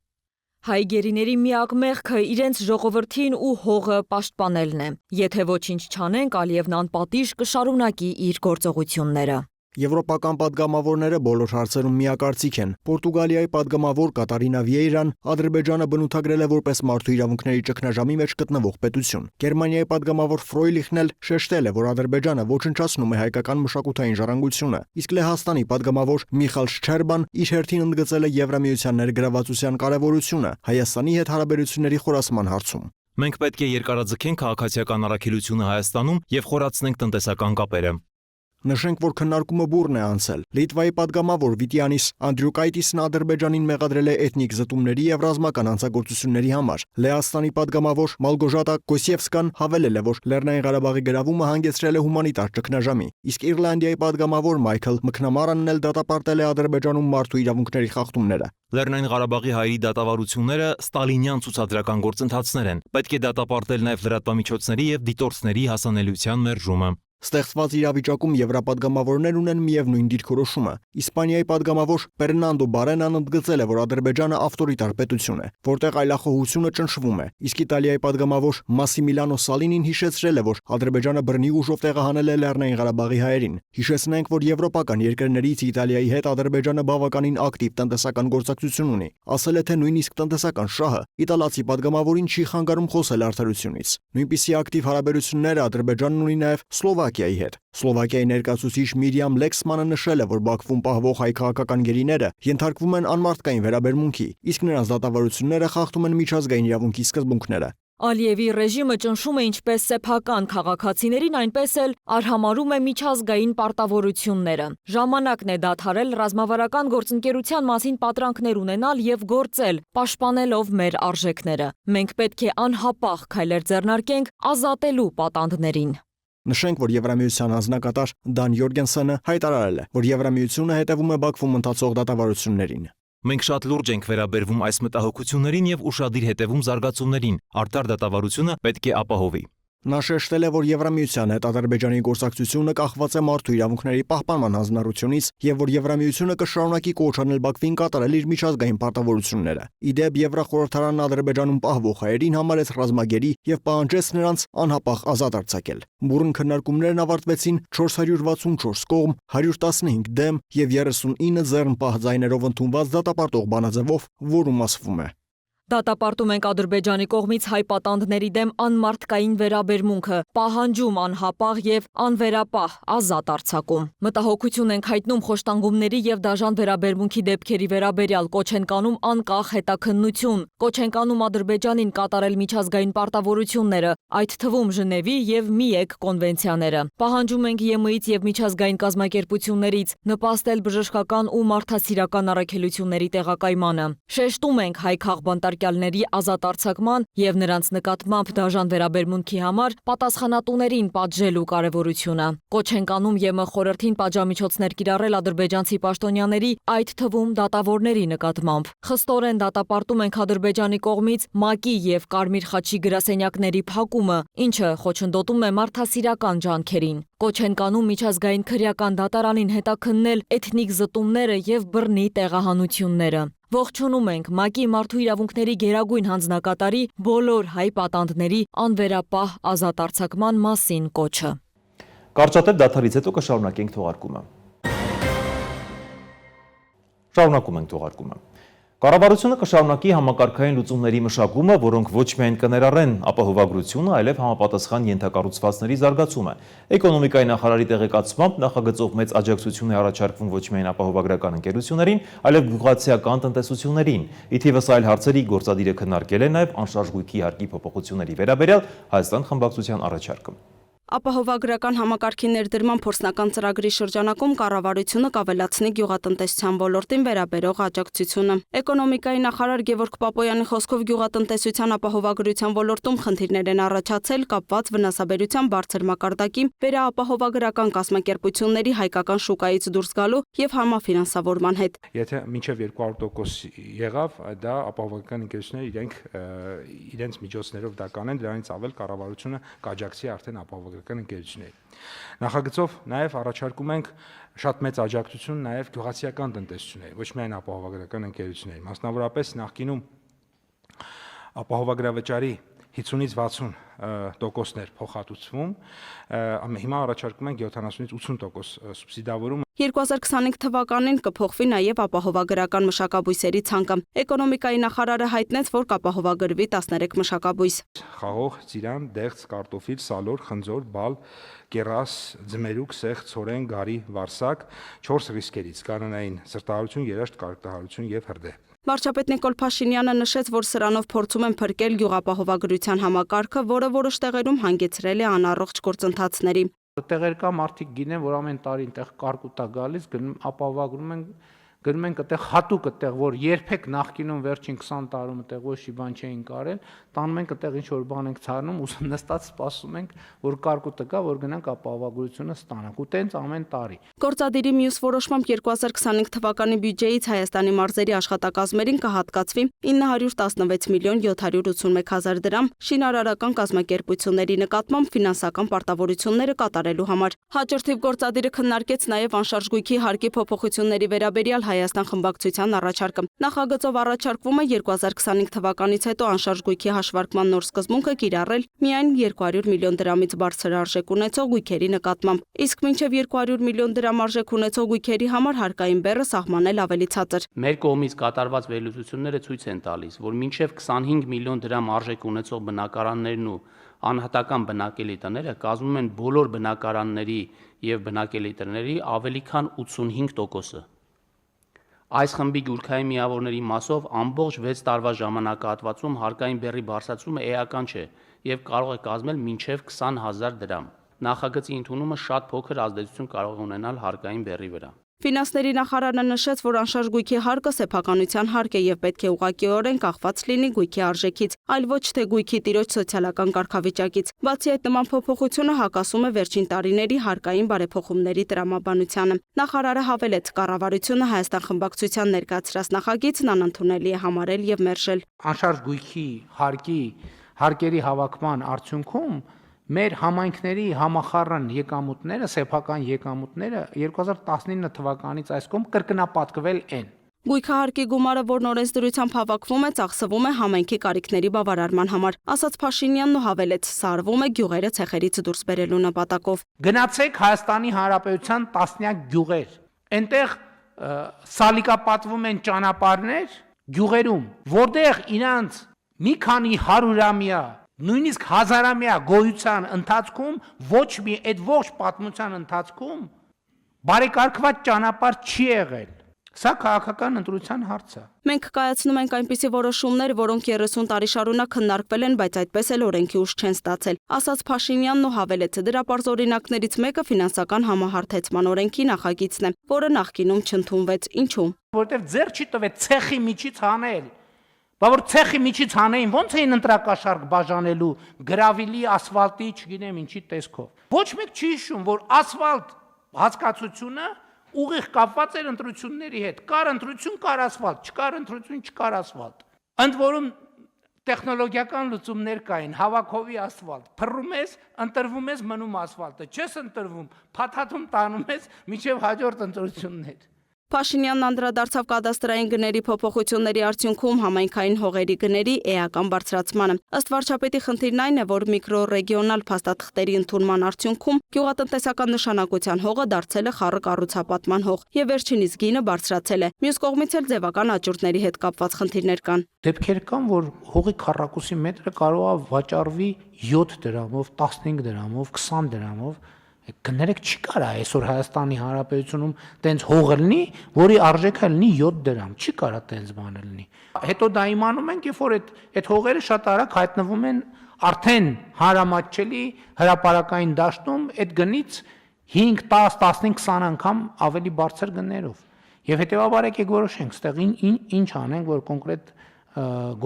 Հայ գերիների միակ մեղքը իրենց ժողովրդին ու հողը պաշտպանելն է։ Եթե ոչինչ չանենք, Ալիևն անպատիժ կշարունակի իր գործողությունները։ Եվրոպական падգամավորները բոլոր հարցերում միակարծիք են։ Պորտուգալիայի падգամավոր Կատարինա Վիեյրան Ադրբեջանը բնութագրել է որպես մարդու իրավունքների ճգնաժամի մեջ գտնվող պետություն։ Գերմանիայի падգամավոր Ֆրոյլիխն էլ շեշտել է, որ Ադրբեջանը ոչնչացնում է հայկական մշակութային ժառանգությունը, իսկ Լեհաստանի падգամավոր Միխալ Շչերբան իր հերթին ընդգծել է Եվրամիության ներգրավվածության կարևորությունը Հայաստանի հետ հարաբերությունների խորացման հարցում։ Մենք պետք է երկարաձգենք քաղաքացիական առաքելությունը Հայաստանում եւ խորացնենք տնտեսական կապերը։ Նշենք, որ քննարկումը բուռն է անցել։ Լիտվայի падգամավոր Վիտյանիս Անդրյուկայտիսն Ադրբեջանին մեղադրել է էթնիկ զտումների եւ ռազմական հանցագործությունների համար։ Լեհաստանի падգամավոր Մալգոժատա Կոսիևսկան հավելել է, որ Լեռնային Ղարաբաղի գրավումը հանգեցրել է հումանիտար ճգնաժամի, իսկ Իռլանդիայի падգամավոր Մայքլ Մքնամարանն էլ դատապարտել է Ադրբեջանում մարդու իրավունքների խախտումները։ Լեռնային Ղարաբաղի հայերի դատավարությունները ստալինյան ցուցադրական գործընթացներ են։ Պետք է դատապարտել նաև լրատվամիջոցների եւ դիտորդների հասանելիության մերժումը։ Ստեղծված իրավիճակում եվրապադգամավորներ ունեն միևնույն դիրքորոշումը։ Իսպանիայի падգամավոր Ֆերնանդո Բարենան ընդգծել է, որ Ադրբեջանը ավտորիտար պետություն է, որտեղ այլախոհությունը ճնշվում է, իսկ Իտալիայի падգամավոր Մասիմիլիանո Սալինին հիշեցրել է, որ Ադրբեջանը բռնի ուժով տեղահանել է Լեռնային Ղարաբաղի հայերին։ Հիշեցնենք, որ եվրոպական երկրներից Իտալիայի հետ Ադրբեջանը բավականին ակտիվ տնտեսական գործակցություն ունի։ Ասել է, թե նույնիսկ տնտեսական շահը իտալացի падգամավորին չի խանգարում խոսել արդարությունից։ Նույնպիսի ակտիվ հարաբերություններ Ադրբեջանն ունի նաև Սլովակիայի հետ։ Սլովակիայի ներկայացուցիչ Միրիամ Լեքսմանը նշել է, որ Բաքվում պահվող հայ քաղաքական գերիները ենթարկվում են անմարդկային վերաբերմունքի, իսկ նրանց դատավարությունները խախտում են միջազգային իրավունքի սկզբունքները։ Ալիևի ռեժիմը ճնշում է ինչպես սեփական քաղաքացիներին, այնպես էլ արհամարում է միջազգային պարտավորությունները։ Ժամանակն է դադարել ռազմավարական գործընկերության մասին պատրանքներ ունենալ եւ գործել, պաշտպանելով մեր արժեքները։ Մենք պետք է անհապաղ քայլեր ձեռնարկենք ազատելու պատանդներին։ Նշենք, որ Եվրամիության անձնակատար Դան Յորգենսենը հայտարարել է, որ Եվրամիությունը հետևում է Բաքվում ընթացող դատավարություններին։ Մենք շատ լուրջ ենք վերաբերվում այս մտահոգություններին եւ ուշադիր հետևում զարգացումներին։ Արդար դատավարությունը պետք է ապահովի։ Նա շեշտել է, որ Եվրամիության հետ Ադրբեջանի գործակցությունը կախված է մարդու իրավունքների պահպանման հանձնառությունից եւ որ Եվրամիությունը կշարունակի կոչ անել Բաքվին կատարել իր միջազգային պարտավորությունները։ Իդեպ Եվրախորհրդարանն Ադրբեջանում պահվող հայերին համարեց ռազմագերի եւ պահանջեց նրանց անհապաղ ազատ արձակել։ Բուռն քննարկումներն ավարտվեցին 464 կողմ, 115 դեմ եւ 39 ձեռնպահ ձայներով ընդունված դատապարտող բանաձևով, որում ասվում է. Դատապարտում ենք Ադրբեջանի կողմից հայ պատանդների դեմ անմարդկային վերաբերմունքը, պահանջում անհապաղ եւ անվերապահ ազատ արձակում։ Մտահոգություն ենք հայտնում խոշտանգումների եւ դաժան վերաբերմունքի դեպքերի վերաբերյալ, կոչ ենք անում անկախ հետաքննություն, կոչ ենք անում Ադրբեջանին կատարել միջազգային պարտավորությունները, այդ թվում Ժնևի եւ ՄԻԵԿ կոնվենցիաները։ Պահանջում ենք ԵՄ-ից եւ միջազգային կազմակերպություններից նպաստել բժշկական ու մարդասիրական առաքելությունների տեղակայմանը։ Շեշտում ենք հայ քաղբանտարկյալների ազատ արձակման եւ նրանց նկատմամբ դաժան վերաբերմունքի համար պատասխանատուներին պատժելու կարեւորությունը։ Կոչ ենք անում ԵՄ խորհրդին պատժամիջոցներ կիրառել ադրբեջանցի պաշտոնյաների, այդ թվում դատավորների նկատմամբ։ Խստորեն դատապարտում ենք Ադրբեջանի կողմից ՄԱԿ-ի եւ Կարմիր խաչի գրասենյակների փակումը, ինչը խոչընդոտում է մարդասիրական ջանքերին։ Կոչ ենք անում միջազգային քրեական դատարանին հետաքննել էթնիկ զտումները եւ բռնի տեղահանությունները։ Ողջունում ենք ՄԱԿ-ի մարդու իրավունքների գերագույն հանձնակատարի բոլոր հայ պատանդների անվերապահ ազատ արձակման մասին կոչը։ Կարճատև դադարից հետո կշարունակենք թողարկումը։ Շարունակում ենք թողարկումը։ Կառավարությունը կշարունակի համակարգային լուծումների մշակումը, որոնք ոչ միայն կներառեն ապահովագրությունը, այլև համապատասխան ենթակառուցվածքների զարգացումը։ Էկոնոմիկայի նախարարի տեղեկացմամբ նախագծով մեծ աջակցություն է առաջարկվում ոչ միայն ապահովագրական ընկերություններին, այլև գյուղացիական տնտեսություններին։ Ի թիվս այլ հարցերի գործադիրը քննարկել է նաև անշարժ գույքի հարկի փոփոխությունների վերաբերյալ Հայաստան խմբակցության առաջարկը։ Ապահովագրական համակարգի ներդրման փորձնական ծրագրի շրջանակում կառավարությունը կավելացնի գյուղատնտեսության ոլորտին վերաբերող աջակցությունը։ Էկոնոմիկայի նախարար Գևորգ Պապոյանի խոսքով գյուղատնտեսության ապահովագրության ոլորտում խնդիրներ են առաջացել կապված վնասաբերության բարձր մակարդակի, վերաապահովագրական կազմակերպությունների հայկական շուկայից դուրս գալու եւ համաֆինանսավորման հետ։ Եթե մինչև 200% եղավ, դա ապահովագրական ընկերությունները իրենց միջոցներով դա կանեն, դրանից ավել կառավարությունը կաջակցի արդեն ապահովագրական ընկերությունների։ Նախագծով նաև առաջարկում ենք շատ մեծ աջակցություն նաև գյուղացիական տնտեսությունների, ոչ միայն ապահովագրական ընկերությունների, մասնավորապես նախկինում ապահովագրավճարի 50-ից 60% փոխհատուցվում, հիմա առաջարկում ենք 70-ից 80% սուբսիդավորում։ 2025 թվականին կփոխվի նաև ապահովագրական մշակաբույսերի ցանկը։ Էկոնոմիկայի նախարարը հայտնեց, որ կապահովագրվի 13 մշակաբույս։ Խաղող, ծիրան, դեղց, կարտոֆիլ, սալոր, խնձոր, բալ, կերաս, ձմերուկ, սեղ, ցորեն, գարի, վարսակ, 4 ռիսկերից՝ կանոնային սրտահարություն, երաշտ, կարակտահարություն եւ հրդեհ։ Վարչապետ Նիկոլ Փաշինյանը նշեց, որ սրանով փորձում են փրկել գյուղապահովագրության համակարգը, որը որոշ տեղերում հանգեցրել է անառողջ գործընթացների։ Տեղեր կա մարդիկ գինեն, որ ամեն տարի այնտեղ կարկուտ է գալիս, ապահովագրում են գնում ենք այդտեղ հատուկ այդտեղ, որ երբեք նախկինում վերջին 20 տարում այդտեղ ոչ մի բան չէին կարել, տանում ենք այդտեղ ինչ որ բան ենք ցարնում, ուսում նստած սպասում ենք, որ կարկուտը գա, որ գնանք ապահովագրությունը ստանանք, ու տենց ամեն տարի։ Գործադիրի մյուս որոշմամբ 2025 թվականի բյուջեից Հայաստանի մարզերի աշխատակազմերին կհատկացվի 916 միլիոն 781 հազար դրամ շինարարական կազմակերպությունների նկատմամբ ֆինանսական պարտավորությունները կատարելու համար։ Հաջորդիվ գործադիրը քննարկեց նաև անշարժ գույքի հարկի փոփոխությունների վերաբերյալ Հայաստան խմբակցության առաջարկը։ Նախագծով առաջարկվում է 2025 թվականից հետո անշարժ գույքի հաշվարկման նոր սկզբունքը կիրառել միայն 200 միլիոն դրամից բարձր արժեք ունեցող գույքերի նկատմամբ, իսկ մինչև 200 միլիոն դրամ արժեք ունեցող գույքերի համար հարկային բեռը սահմանել ավելի ցածր։ Մեր կողմից կատարված վերլուծությունները ցույց են տալիս, որ մինչև 25 միլիոն դրամ արժեք ունեցող բնակարաններն ու անհատական բնակելի տները կազմում են բոլոր բնակարանների եւ բնակելի տների ավելի քան 85%-ը։ Այս խմբի գյուլքային միավորների մասով ամբողջ 6 տարվա ժամանակահատվածում հարկային բեռի բարձրացումը էական չէ եւ կարող է կազմել մինչեւ 20,000 դրամ։ Նախագծի ընդունումը շատ փոքր ազդեցություն կարող է ունենալ հարկային բեռի վրա։ Ֆինանսների նախարարը նշեց, որ անշարժ գույքի հարկը սեփականության հարկ է եւ պետք է ուղղակիորեն կախված լինի գույքի արժեքից, այլ ոչ թե գույքի տիրոջ սոցիալական կարգավիճակից։ Բացի այդ, նման փոփոխությունը հակասում է վերջին տարիների հարկային բարեփոխումների տրամաբանությանը։ Նախարարը հավելեց, կառավարությունը Հայաստան խմբակցության ներկայացրած նախագիծն անընդունելի է համարել եւ մերժել։ Անշարժ գույքի հարկերի հավաքման արդյունքում մեր համայնքների համախառն եկամուտները, սեփական եկամուտները 2019 թվականից այս կողմ կրկնապատկվել են։ Գույքահարկի գումարը, որն օրենսդրությամբ հավաքվում է, ծախսվում է համայնքի կարիքների բավարարման համար, ասաց Փաշինյանն ու հավելեց, սարվում է գյուղերը ցեխերից դուրս բերելու նպատակով։ Գնացեք Հայաստանի Հանրապետության տասնյակ գյուղեր։ Այնտեղ սալիկապատվում են ճանապարհներ գյուղերում, որտեղ իրանց մի քանի հարյուրամյա նույնիսկ հազարամյա գոյության ընթացքում ոչ մի այդ ողջ պատմության ընթացքում բարեկարգված ճանապարհ չի եղել։ Սա քաղաքական ընտրության հարց է։ Մենք կայացնում ենք այնպիսի որոշումներ, որոնք 30 տարի շարունակ քննարկվել են, բայց այդպես էլ օրենքի ուժ չեն ստացել, ասաց Փաշինյանն ու հավելեց, դրա պարզ օրինակներից մեկը ֆինանսական համահարթեցման օրենքի նախագիծն է, որը նախկինում չընդունվեց։ Ինչու՞։ Որտեղ ձեռ չի տվեց ցեխի միջից հանել։ Բա որ ցեխի միջից հանեին, ո՞նց էին ընտրակաշարք բաժանելու գրավիլի, ասֆալտի, չգիտեմ ինչի տեսքով։ Ոչ մեկ չի հիշում, որ ասֆալտ հասկացությունը ուղիղ կապված էր ընտրությունների հետ։ Կար ընտրություն, կար ասֆալտ, չկար ընտրություն, չկար ասֆալտ։ Ընդ որում տեխնոլոգիական լուծումներ կային, հավաքովի ասֆալտ։ Փռում ես, ընտրվում ես, մնում ասֆալտը։ Չես ընտրվում, փաթաթում տանում ես մինչև հաջորդ ընտրություններ։ Փաշինյանն անդրադարձավ կադաստրային գների փոփոխությունների արդյունքում համայնքային հողերի գների էական բարձրացմանը։ Ըստ վարչապետի խնդիրն այն է, որ միկրոռեգիոնալ փաստաթղթերի ընդունման արդյունքում գյուղատնտեսական նշանակության հողը դարձել է խառը կառուցապատման հող եւ վերջինիս գինը բարձրացել է։ Մյուս կողմից էլ ձևական աճուրդների հետ կապված խնդիրներ կան։ Դեպքեր կան, որ հողի քառակուսի մետրը կարող է վաճառվի 7 դրամով, 15 դրամով, 20 դրամով։ Կներեք չի կարա այսօր Հայաստանի Հանրապետությունում տենց հող լինի, որի արժեքը լինի 7 դրամ, չի կարա տենց բան լինի։ Հետո դա իմանում ենք, երբ որ այդ հողերը շատ արագ հայտնվում են արդեն հարամատչելի հրապարակային դաշտում այդ գնից 5, 10, 15, 20 անգամ ավելի բարձր գներով։ Եվ հետեւաբար եկեք որոշենք, ստեղ ինչ անենք, որ կոնկրետ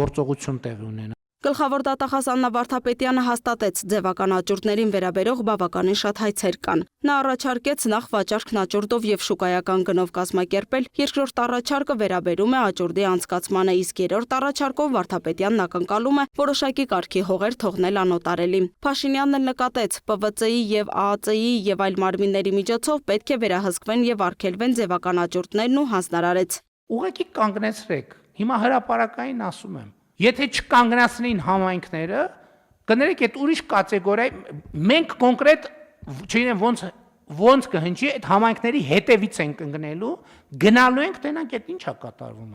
գործողություն տեղի ունենա։ Գլխավոր դատախազ Աննա Վարդապետյանը հաստատեց, ձևական աճուրդներին վերաբերող բավականին շատ հայցեր կան։ Նա առաջարկեց նախ վաճառքն աճուրդով եւ շուկայական գնով կազմակերպել, երկրորդ առաջարկը վերաբերում է աճուրդի անցկացմանը, իսկ երրորդ առաջարկով Վարդապետյանն ակնկալում է որոշակի կարգի հողեր թողնել անոտարելի։ Փաշինյանն էլ նկատեց, ՊՎԾ-ի եւ ԱԱԾ-ի եւ այլ մարմինների միջոցով պետք է վերահսկվեն եւ արգելվեն ձևական աճուրդներն ու հանձնարարեց։ Ուղղակի կանգնեցրեք։ Հիմա հրապարակային ասում եմ։ Եթե չկանգնացնեին համայնքները, կներեք այդ ուրիշ կատեգորիա, մենք կոնկրետ, չգիտեմ ոնց կհնչի, այդ համայնքների հետևից ենք ընկնելու, գնալու ենք տենանք այդ ինչա կատարվում։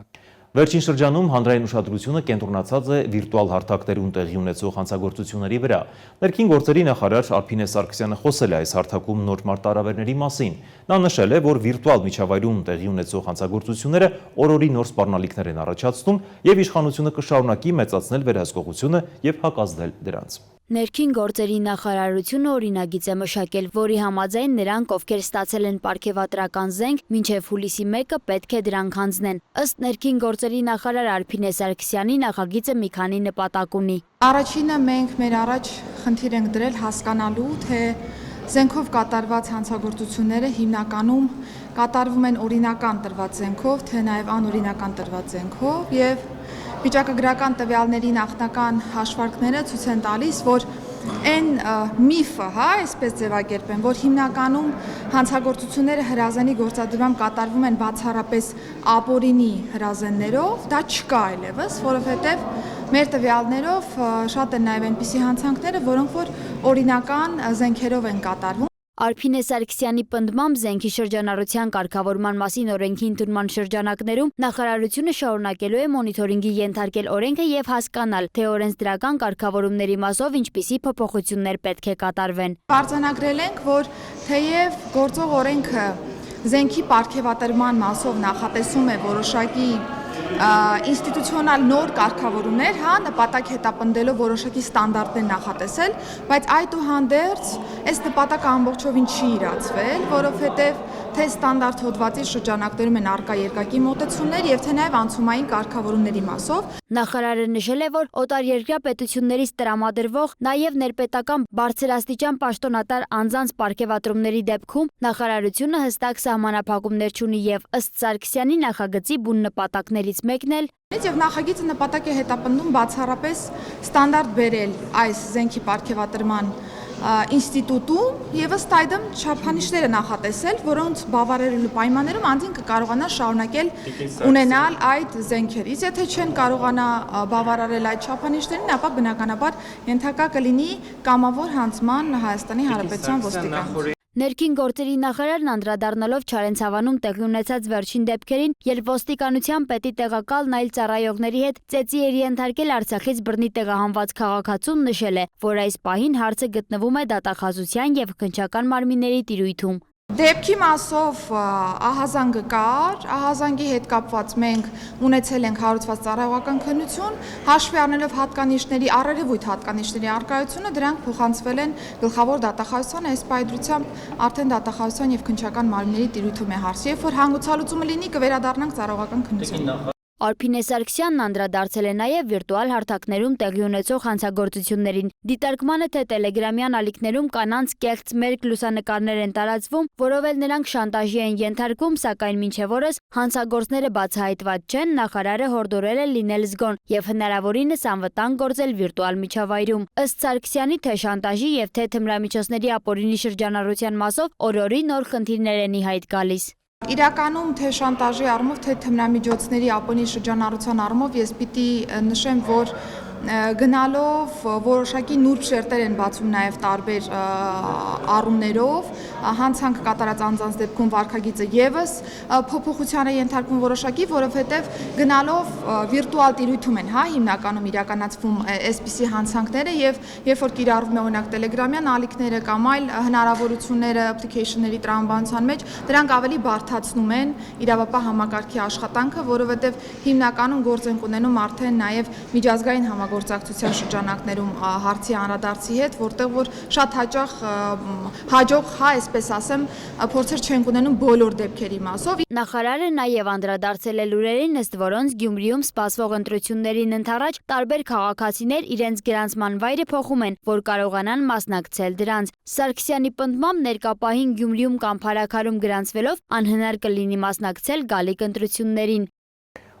Վերջին շրջանում հանրային ուշադրությունը կենտրոնացած է վիրտուալ հարթակներում տեղի ունեցող հանցագործությունների վրա։ Ներքին գործերի նախարար Արփինե Սարգսյանը խոսել է այս հարթակում նոր մարտահրավերների մասին։ Նա նշել է, որ վիրտուալ միջավայրում տեղի ունեցող հանցագործությունները օրորի նոր սպառնալիքներ են առաջացնում եւ իշխանությունը կշարունակի մեծացնել վերահսկողությունը եւ հակազդել դրանց։ Ներքին գործերի նախարարությունը օրինագիծ է մշակել, որի համաձայն նրանք, ովքեր ստացել են պարգևատրական զենք, մինչև հուլիսի 1-ը պետք է դրանք հանձնեն։ Ըստ ներքին գործերի նախարար Արփինե Սարգսյանի նախագիծը մի քանի նպատակ ունի։ Առաջինը մենք մեր առաջ խնդիր ենք դրել հասկանալու, թե զենքով կատարված հանցագործությունները հիմնականում կատարվում են օրինական տրված զենքով, թե նաև անօրինական տրված զենքով եւ վիճակագրական տվյալների նախնական հաշվարկները ցույց են տալիս, որ այն միֆը, այսպես ձևակերպեն, որ հիմնականում հանցագործությունները հրազենի գործադրմամբ կատարվում են բացառապես ապօրինի հրազեններով, դա չկա այլևս, որովհետև մեր տվյալներով շատ են նաև այնպիսի հանցանքները, որոնք որ օրինական զենքերով են կատարվում։ Արփինե Սարգսյանի պնդմամբ զենքի շրջանառության կարգավորման մասին օրենքի ընդունման շրջանակներում նախարարությունը շարունակելու է մոնիթորինգի ենթարկել օրենքը եւ հասկանալ, թե օրենսդրական կարգավորումների մասով ինչպիսի փոփոխություններ պետք է կատարվեն։ Արձանագրել ենք, որ թեև գործող օրենքը զենքի պարգևատրման մասով նախատեսում է որոշակի ինստիտուցիոնալ նոր կարգավորումներ, նպատակ հետապնդելով որոշակի ստանդարտներ նախատեսել, բայց այդուհանդերձ այս նպատակը ամբողջովին չի իրացվել, որովհետև թե ստանդարտ հոդվածի շրջանակներում են առկա երկակի մոտեցումներ եւ թե նաեւ անցումային կարգավորումների մասով։ Նախարարը նշել է, որ օտարերկրյա պետություններից տրամադրվող նաեւ ներպետական բարձրաստիճան պաշտոնատար անձանց պարգևատրումների դեպքում նախարարությունը հստակ սահմանափակումներ չունի եւ ըստ Սարգսյանի նախագծի բուն նպատակներից մեկն էլ Եվ նախագիծը նպատակ է հետապնդում բացառապես ստանդարտ բերել այս զենքի պարգևատրման ինստիտուտում եւ ըստ այդմ չափանիշները նախատեսել, որոնց բավարարելու պայմաններում անդին կկարողանա շարունակել ունենալ այդ զենքերից։ Եթե չեն կարողանա բավարարել այդ չափանիշներին, ապա բնականաբար ենթակա կլինի կամավոր հանձնման Հայաստանի Հանրապետության ոստիկանության։ Ներքին գործերի նախարարն անդրադառնալով Չարենցավանում տեղի ունեցած վերջին դեպքերին, երբ ոստիկանության պետի տեղակալն այլ ծառայողների հետ ծեծի էր ենթարկել Արցախից բռնի տեղահանված քաղաքացուն, նշել է, որ այս պահին հարցը գտնվում է դատախազության եւ քննչական մարմինների տիրույթում։ Դեպքի մասով ահազանգը կար, ահազանգի հետ կապված մենք ունեցել ենք հարուցված ծառայողական քննություն, հաշվի առնելով հատկանիշների, առերևույթ հատկանիշների առկայությունը, դրանք փոխանցվել են գլխավոր դատախազության, այս պայմանությամբ արդեն դատախազության եւ քննչական մարմինների տիրույթում է հարցը, երբ որ հանգուցալուծումը լինի, կվերադառնանք ծառայողական քննության։ Արփինե Սարգսյանն անդրադարձել է նաև վիրտուալ հարթակներում տեղի ունեցող հանցագործություններին։ Դիտարկմանը թե տելեգրամյան ալիքներում կանանց կեղծ մերկ լուսանկարներ են տարածվում, որով էլ նրանք շանտաժի են ենթարկվում, սակայն մինչև օրս հանցագործները բացահայտված չեն, նախարարը հորդորել է լինել զգոն եւ հնարավորինս անվտանգ գործել վիրտուալ միջավայրում։ Ըստ Սարգսյանի թե շանտաժի եւ թե թմրամիջոցների ապօրինի շրջանառության մասով օր-օրի նոր խնդիրներ են ի հայտ գալիս։ Իրականում թե շանտաժի առումով, թե թմրամիջոցների ապօրինի շրջանառության առումով ես պիտի նշեմ, որ գնալով որոշակի նուրբ շերտեր են բացում նաև տարբեր առումներով, հանցանք կատարած անձանց դեպքում վարքագիծը եւս փոփոխության է ենթարկվում որոշակի, որովհետև գնալով վիրտուալ տիրույթում են, հիմնականում իրականացվում այսպիսի հանցանքները եւ երբ որ կիրառվում է օրինակ տելեգրամյան ալիքները կամ այլ հնարավորությունները application-ների տրամաբանության մեջ, դրանք ավելի բարդացնում են իրավապահ համակարգի աշխատանքը, որովհետև հիմնականում գործ են ունենում արդեն նաև միջազգային գործակցության շրջանակներում հարցի անդրադարձի հետ, որտեղ որ շատ հաճախ հաջող, այսպես ասեմ, փորձեր չեն ունենում բոլոր դեպքերի մասով։ Նախարարը նաև անդրադարձել է լուրերին, ըստ որոնց Գյումրիում սպասվող ընտրություններին ընդառաջ տարբեր քաղաքացիներ իրենց գրանցման վայրը փոխում են, որ կարողանան մասնակցել դրանց։ Սարգսյանի պնդմամբ ներկապահին Գյումրիում կամ Փարաքարում գրանցվելով անհնար կլինի մասնակցել գալիք ընտրություններին։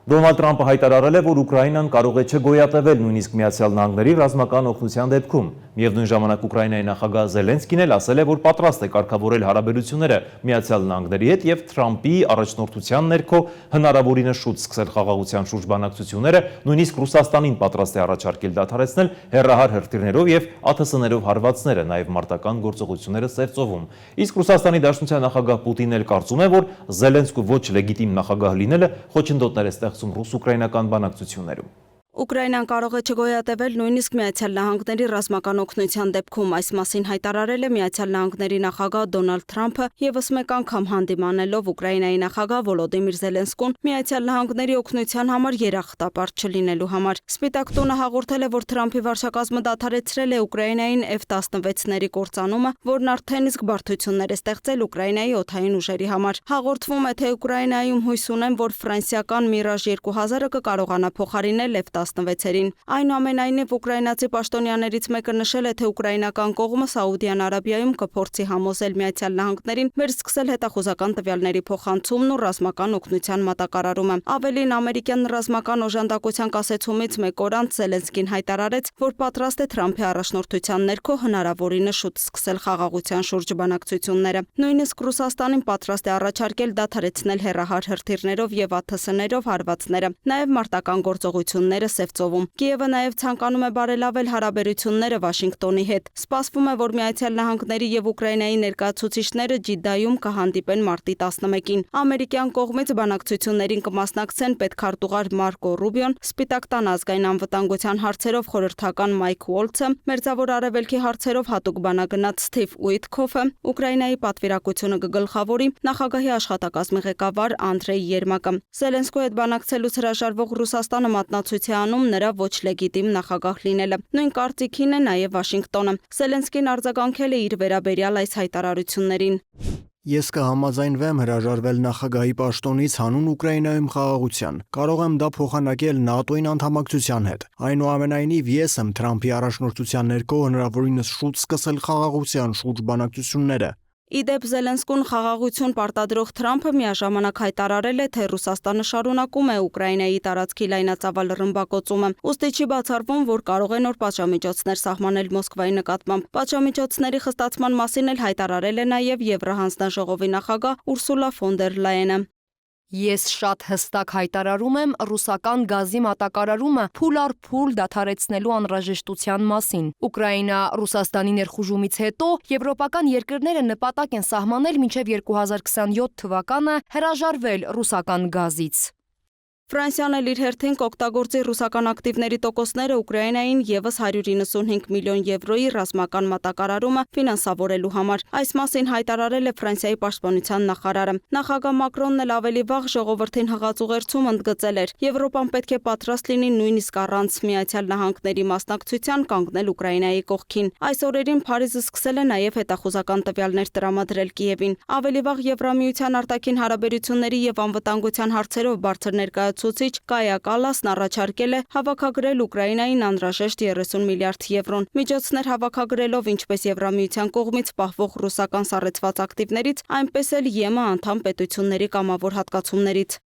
Դոնալդ Թրամփը հայտարարել է, որ Ուկրաինան կարող է չգոյատևել նույնիսկ Միացյալ Նահանգների ռազմական օգնության դեպքում։ Միևնույն ժամանակ Ուկրաինայի նախագահ Զելենսկին էլ ասել է, որ պատրաստ է կարգավորել հարաբերությունները Միացյալ Նահանգների հետ եւ Թրամփի առաջնորդության ներքո հնարավորինս շուտ սկսել խաղաղության շուրջ բանակցությունները, նույնիսկ Ռուսաստանին պատրաստ է առաջարկել դադարեցնել հեռահար հրթիռներով եւ ԱԹՍ-ներով հարվածները, նաեւ մարտական գործողությունները Սևծովում։ Իսկ Ռուսաստանի Դաշնության նախագահ Պուտինն էլ կարծում է, որ Զելենսկու ոչ լեգիտիմ նախագահ լինելը խոչընդոտներ է ստեղծում ռուս-ուկրաինական բանակցություններում։ Ուկրաինան կարող է չգոյատևել նույնիսկ Միացյալ Նահանգների ռազմական օգնության դեպքում, այս մասին հայտարարել է Միացյալ Նահանգների նախագահ Դոնալդ Թրամփը եւս մեկ անգամ հանդիմանելով Ուկրաինայի նախագահ Վոլոդիմիր Զելենսկուն Միացյալ Նահանգների օգնության համար երախտապարտ չլինելու համար։ Սպիտակ տունը հաղորդել է, որ Թրամփի վարչակազմը դադարեցրել է Ուկրաինային F-16-ների կործանումը, որն արդեն իսկ բարդություններ է ստեղծել Ուկրաինայի օդային ուժերի համար։ Հաղորդվում է, թե Ուկրաինայում հույս ունեն, որ ֆրանսիական Mirage 2000-ը կկարողանա փոխարինել F-16-ին։ Այնուամենայնիվ ուկրաինացի պաշտոնյաներից մեկը նշել է, թե ուկրաինական կողմը Սաուդյան Արաբիայում կփորձի համոզել Միացյալ Նահանգներին վերսկսել հետախուզական տվյալների փոխանցումն ու ռազմական օգնության մատակարարումը։ Ավելին, ամերիկյան ռազմական օժանդակության կասեցումից մեկ օր անց Զելենսկին հայտարարեց, որ պատրաստ է Թրամփի առաջնորդության ներքո հնարավորինս շուտ սկսել խաղաղության շուրջ բանակցությունները։ Նույնիսկ Ռուսաստանին պատրաստ է առաջարկել դադարեցնել հեռահար հրթիռներով եւ ԱԹՍ-ներով հարվածները, նաեւ մարտական գործողությունները Սև ծովում։ Կիևը նաև ցանկանում է բարելավել հարաբերությունները Վաշինգտոնի հետ։ Սպասվում է, որ Միացյալ Նահանգների եւ Ուկրաինայի ներկայացուցիչները Ջիդայում կհանդիպեն մարտի 11-ին։ Ամերիկյան կողմից բանակցություններին կմասնակցեն պետքարտուղար Մարկո Ռուբիոն, Սպիտակ տան ազգային անվտանգության հարցերով խորհրդական Մայք Ուոլցը, Մերձավոր Արևելքի հարցերով հատուկ բանագնաց Սթիվ Ուիտքոֆը, Ուկրաինայի պատվիրակությունը կգլխավորի նախագահի աշխատակազմի ղեկավար Անդրեյ Երմակը։ Զելենսկու հետ բանակցելուց հրաժարվող Ռուսաստանը մատնացույց է անում նրա ոչ լեգիտիմ նախագահ լինելը։ Նույն կարծիքին է նաև Վաշինգտոնը։ Զելենսկին արձագանքել է իր վերաբերյալ այս հայտարարություններին։ Ես կհամաձայնվեմ հրաժարվել նախագահի պաշտոնից հանուն Ուկրաինայում խաղաղության։ Կարող եմ դա փոխանակել ՆԱՏՕ-ին անդամակցության հետ։ Այնուամենայնիվ ես եմ Թրամփի առաջնորդության ներքո հնարավորինս շուտ սկսել խաղաղության շուրջ բանակցությունները։ Իդեպ Զելենսկուն խաղաղություն պարտադրող Թրամփը միաժամանակ հայտարարել է, թե Ռուսաստանը շարունակում է Ուկրաինայի տարածքի լայնածավալ ռմբակոծումը։ Ուստի չի բացառվում, որ կարող է նոր պատժամիջոցներ սահմանել Մոսկվայի նկատմամբ։ Պատժամիջոցների խստացման մասին էլ հայտարարել է նաև Եվրահանձնաժողովի նախագահ Ուրսուլա ֆոն դեր Լայենը։ Ես շատ հստակ հայտարարում եմ ռուսական գազի մատակարարումը փուլ առ փուլ դադարեցնելու անհրաժեշտության մասին։ Ուկրաինա Ռուսաստանի ներխուժումից հետո եվրոպական երկրները նպատակ են սահմանել մինչև 2027 թվականը հրաժարվել ռուսական գազից։ Ֆրանսիան էլ իր հերթին կօգտագործի ռուսական ակտիվների տոկոսները Ուկրաինային եւս 195 միլիոն եվրոյի ռազմական մատակարարումը ֆինանսավորելու համար։ Այս մասին հայտարարել է Ֆրանսիայի պաշտպանության նախարարը։ Նախագահ Մակրոնն էլ ավելի վաղ ժողովրդին հղած ուղերձում ընդգծել էր. Եվրոպան պետք է պատրաստ լինի նույնիսկ առանց Միացյալ Նահանգների մասնակցության կանգնել Ուկրաինայի կողքին։ Այս օրերին Փարիզը սկսել է նաև հետախուզական տվյալներ տրամադրել Կիևին։ Ավելի վաղ Եվրամիության արտաքին հարաբերությունների եւ անվտանգության հարցերով բարձր ներկայացուցիչ Կայա Կալասն առաջարկել է հավաքագրել Ուկրաինային անհրաժեշտ 30 միլիարդ եվրոն։ Միջոցներ հավաքագրելով ինչպես Եվրամիության կողմից պահվող ռուսական սառեցված ակտիվներից, այնպես էլ ԵՄ անդամ պետությունների կամավոր հատկացումներից։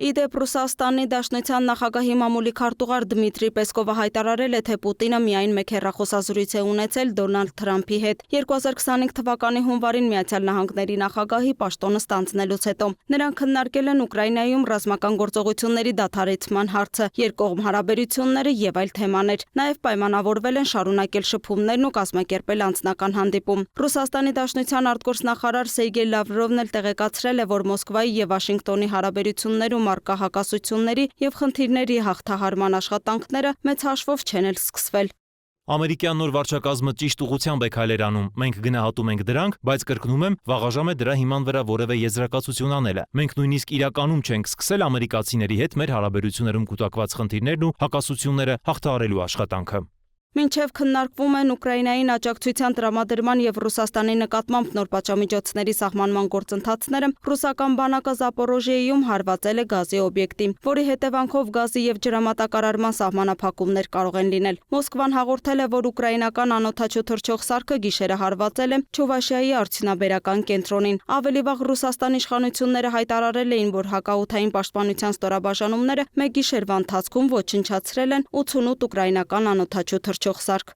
Իդեպ Ռուսաստանի Դաշնության նախագահի մամուլի քարտուղար Դմիտրի Պեսկովը հայտարարել է, թե Պուտինը միայն մեկ հեռախոսազրույց է ունեցել Դոնալդ Թրամփի հետ 2025 թվականի հունվարին Միացյալ Նահանգների նախագահի պաշտոնը ստանձնելուց հետո։ Նրանք քննարկել են Ուկրաինայում ռազմական գործողությունների դադարեցման հարցը, երկկողմ հարաբերությունները եւ այլ թեմաներ։ Նաեւ պայմանավորվել են շարունակել շփումներն ու կազմակերպել անձնական հանդիպում։ Ռուսաստանի Դաշնության արտգործնախարար Սերգեյ Լավրովն էլ տեղեկացրել է, որ Մոսկվայի եւ Վաշինգտոնի հարաբերություններում առկա հակասությունների եւ խնդիրների հաղթահարման աշխատանքները մեծ հաշվով չեն էլ սկսվել։ Ամերիկյան նոր վարչակազմը ճիշտ ուղղությամբ է քայլեր անում։ Մենք գնահատում ենք դրանք, բայց կրկնում եմ, վաղաժամ է դրա հիման վրա որևէ եզրակացություն անելը։ Մենք նույնիսկ իրականում չենք սկսել ամերիկացիների հետ մեր հարաբերություններում կուտակված խնդիրներն ու հակասությունները հաղթահարելու աշխատանքը։ Մինչև քննարկվում են Ուկրաինային աջակցության տրամադրման եւ Ռուսաստանի նկատմամբ նոր պատժամիջոցների սահմանման գործընթացները, ռուսական բանակը Զապորոժիեում հարվածել է գազի օբյեկտի, որի հետևանքով գազի եւ ջրամատակարարման սահմանափակումներ կարող են լինել։ Մոսկվան հաղորդել է, որ ուկրաինական անօդաչու թռչող սարքը գիշերը հարվածել է Չուվաշիայի արդյունաբերական կենտրոնին։ Ավելի վաղ Ռուսաստանի իշխանությունները հայտարարել էին, որ հակաօդային պաշտպանության ստորաբաժանումները մեկ գիշերվա ընթացքում ոչնչացրել են 88 ուկրաինական անօդաչու սարք։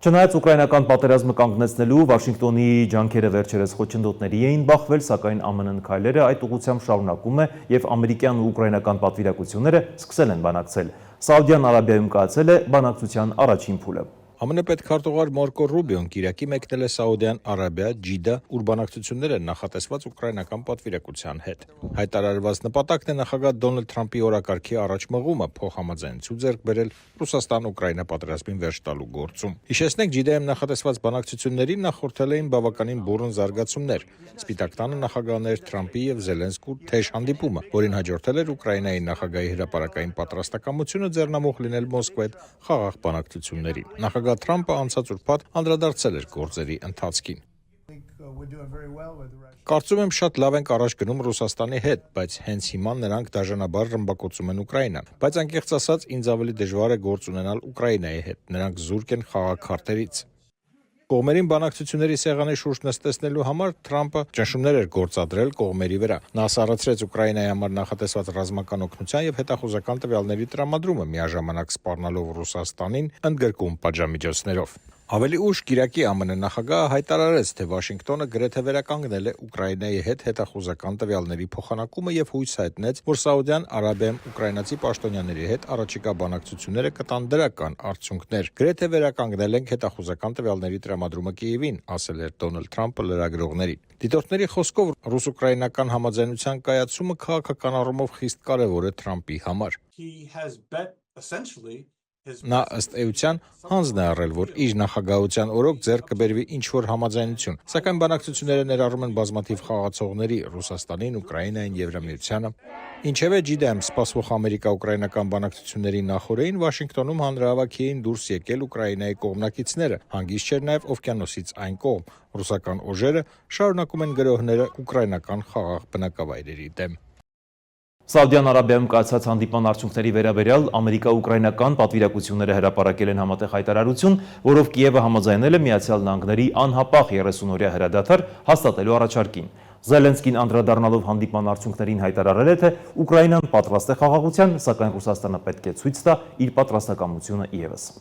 Չնայած ուկրաինական պատերազմը կանգնեցնելու Վաշինգտոնի ջանքերը վերջերս խոչընդոտների էին բախվել, սակայն ԱՄՆ-ն քայլերը այդ ուղղությամբ շարունակում է եւ ամերիկյան ու ուկրաինական պատվիրակությունները սկսել են բանակցել։ Սաուդյան Արաբիայում կայացել է բանակցության առաջին փուլը։ ԱՄՆ պետքարտուղար Մարկո Ռուբիոն կիրակի մեկնել է Սաուդյան Արաբիա, Ջիդա, ուր բանակցությունները նախատեսված ուկրաինական պատվիրակության հետ։ Հայտարարված նպատակն է նախագահ Դոնալդ Թրամփի օրակարգի առաջ մղումը փոխհամաձայնություն ձեռք բերել Ռուսաստան-Ուկրաինա պատերազմին վերջ տալու գործում։ Հիշեցնենք, Ջիդայում նախատեսված բանակցություններին նախորդել էին բավականին բուռն զարգացումներ։ Սպիտակ տանը նախագահներ Թրամփի եւ Զելենսկու թեժ հանդիպումը, որին հաջորդել էր Ուկրաինայի նախագահի հրապարակային պատրաստակամությունը ձեռնամուխ լինել Մոսկվայի հետ խաղաղ բանակցություններին։ Նախագահ Թրամփը անցած ուրբաթ անդրադարձել էր գործերի ընթացքին։ Կարծում եմ շատ լավ ենք առաջ գնում Ռուսաստանի հետ, բայց հենց հիմա նրանք դաժանաբար ռմբակոծում են Ուկրաինան։ Բայց անկեղծ ասած, ինձ ավելի դժվար է գործ ունենալ Ուկրաինայի հետ։ Նրանք զուրկ են խաղաղ քարտերից։ Կողմերին բանակցությունների սեղանի շուրջ նստեցնելու համար Թրամփը ճնշումներ էր գործադրել կողմերի վրա։ Նա սառեցրեց Ուկրաինայի համար նախատեսված ռազմական օգնության եւ հետախուզական տվյալների տրամադրումը, միաժամանակ սպառնալով Ռուսաստանին ընդգրկում պատժամիջոցներով։ Ավելի ուշ Կիրակի ԱՄՆ նախագահը հայտարարեց, թե Վաշինգտոնը գրեթե վերականգնել է Ուկրաինայի հետ հետախուզական տվյալների փոխանակումը եւ հույս հայտնեց, որ Սաուդյան Արաբիայում ուկրաինացի պաշտոնյաների հետ առաջիկա բանակցությունները կտան դրական արդյունքներ։ Գրեթե վերականգնել ենք հետախուզական տվյալների տրամադրումը Կիևին, ասել էր Դոնալդ Թրամփը լրագրողներին։ Դիտորդների խոսքով ռուս-ուկրաինական համաձայնության կայացումը քաղաքական առումով խիստ կարևոր է Թրամփի համար։ Նա ըստ էության հանձն է առել, որ իր նախագահության օրոք ձեռք կբերվի ինչ-որ համաձայնություն, սակայն բանակցությունները ներառում են բազմաթիվ խաղացողների՝ Ռուսաստանին, Ուկրաինային, Եվրամիությանը։ Ինչևէ, Ջիդայում սպասվող ամերիկա-ուկրաինական բանակցությունների նախօրեին Վաշինգտոնում հանրահավաքի էին դուրս եկել Ուկրաինայի կողմնակիցները, հանգիստ չէր նաև օվկիանոսից այն կողմ։ Ռուսական ուժերը շարունակում են գրոհները ուկրաինական խաղաղ բնակավայրերի դեմ։ Սաուդյան Արաբիայում կայացած հանդիպման արդյունքների վերաբերյալ ամերիկա-ուկրաինական պատվիրակությունները հրապարակել են համատեղ հայտարարություն, որով Կիևը համաձայնել է Միացյալ Նահանգների անհապաղ 30-օրյա հրադադար հաստատելու առաջարկին։ Զելենսկին անդրադառնալով հանդիպման արդյունքներին հայտարարել է, թե Ուկրաինան պատրաստ է խաղաղության, սակայն Ռուսաստանը պետք է ցույց տա իր պատրաստակամությունը իևս։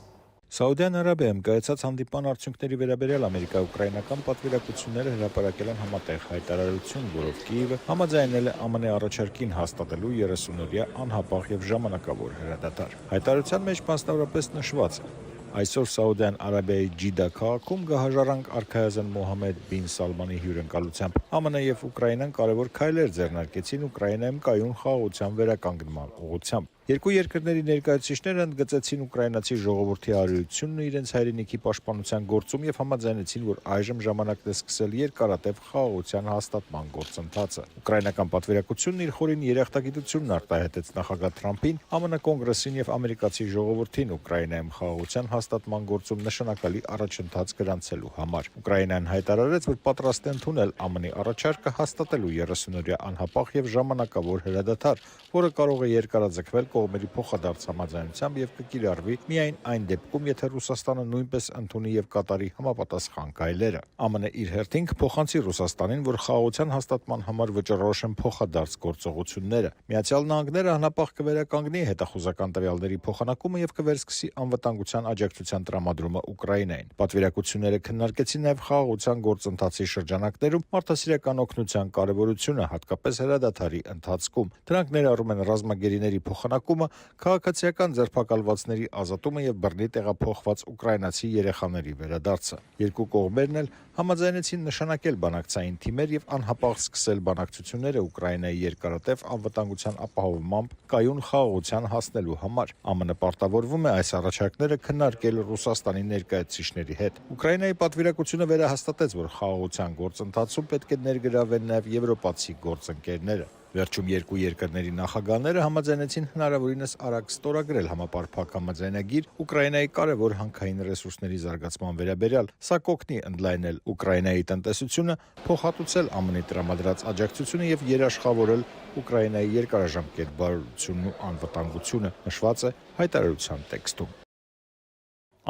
Սաուդյան Արաբիայում կայացած հանդիպման արդյունքների վերաբերյալ ամերիկա-ուկրաինական պատվիրակությունները հրապարակել են համատեղ հայտարարություն, որով Կիևը համաձայնել է ԱՄՆ առաջարկին հաստատելու 30-օրյա անհապաղ եւ ժամանակավոր հրադադար։ Հայտարարության մեջ մասնավորապես նշված է. Այսօր Սաուդյան Արաբիայի Ջիդա քաղաքում գահաժառանգ արքայազն Մոհամմեդ բին Սալմանի հյուրընկալությամբ ԱՄՆ եւ Ուկրաինան կարևոր քայլեր ձեռնարկեցին Ուկրաինայում կայուն խաղաղության վերականգնման ուղղությամբ։ Երկու երկրների ներկայացուցիչները ընդգծեցին ուկրաինացի ժողովրդի արարությունն ու իրենց հայրենիքի պաշտպանության գործում եւ համաձայնեցին, որ այժմ ժամանակն է սկսել երկարատև խաղաղության հաստատման գործընթացը։ Ուկրաինական պատվիրակությունն իր խորին երախտագիտությունն արտահայտեց նախագահ Թրամփին, ԱՄՆ կոնգրեսին եւ ամերիկացի ժողովրդին Ուկրաինայում խաղաղության հաստատման գործում նշանակալի առաջընթաց գրանցելու համար։ Ուկրաինան հայտարարեց, որ պատրաստ է ընդունել ԱՄՆ առաջարկը հաստատելու 30-օրյա անհապաղ եւ ժամանակավոր հրադադար, որը կարող է երկարաձգվել կողմերի փոխադարձ համաձայնությամբ եւ կկիրառվի միայն այն դեպքում, եթե Ռուսաստանը նույնպես ընդունի եւ կատարի համապատասխան քայլերը։ ԱՄՆ իր հերթին կփոխանցի Ռուսաստանին, որ խաղաղության հաստատման համար վճռորոշ են փոխադարձ գործողությունները։ Միացյալ Նահանգները անհապաղ կվերականգնի հետախուզական տվյալների փոխանակումը եւ կվերսկսի անվտանգության աջակցության տրամադրումը Ուկրաինային։ Պատվիրակությունները քննարկեցին նաեւ խաղաղության գործընթացի շրջանակներում մարդասիրական օգնության կարեւորությունը, հատկապես հրադադարի ընթացքում։ Դրանք ներառում են ռազմագերիների փոխանակումը, քաղաքացիական ձերբակալվածների ազատումը եւ բռնի տեղափոխված ուկրաինացի երեխաների վերադարձը։ Երկու կողմերն էլ համաձայնեցին նշանակել բանակցային թիմեր եւ անհապաղ սկսել բանակցությունները Ուկրաինայի երկարատև անվտանգության ապահովմամբ կայուն խաղաղության հասնելու համար։ ԱՄՆ պարտավորվում է այս առաջարկները քննարկել Ռուսաստանի ներկայացուցիչների հետ։ Ուկրաինայի պատվիրակությունը վերահաստատեց, որ խաղաղության գործընթացում պետք է ներգրավեն նաեւ եվրոպացի գործընկերները։ Վերջում երկու երկրների նախագահները համաձայնեցին հնարավորինս արագ ստորագրել համապարփակ համաձայնագիր Ուկրաինայի կարևոր հանքային ռեսուրսների զարգացման վերաբերյալ, սա կօգնի ընդլայնել Ուկրաինայի տնտեսությունը, փոխհատուցել ԱՄՆ-ի տրամադրած աջակցությունը եւ երաշխավորել Ուկրաինայի երկարաժամկետ բարօրությունն ու անվտանգությունը, նշված է հայտարարության տեքստում։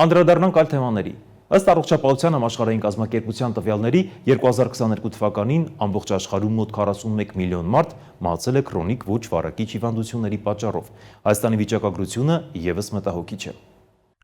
Անդրադառնանք այլ թեմաների։ Ըստ առողջապահության համաշխարհային կազմակերպության տվյալների 2022 թվականին ամբողջ աշխարհում մոտ 41 միլիոն մարդ մահացել է քրոնիկ ոչ վարակիչ հիվանդությունների պատճառով։ Հայաստանի վիճակագրությունը ևս մտահոգիչ է։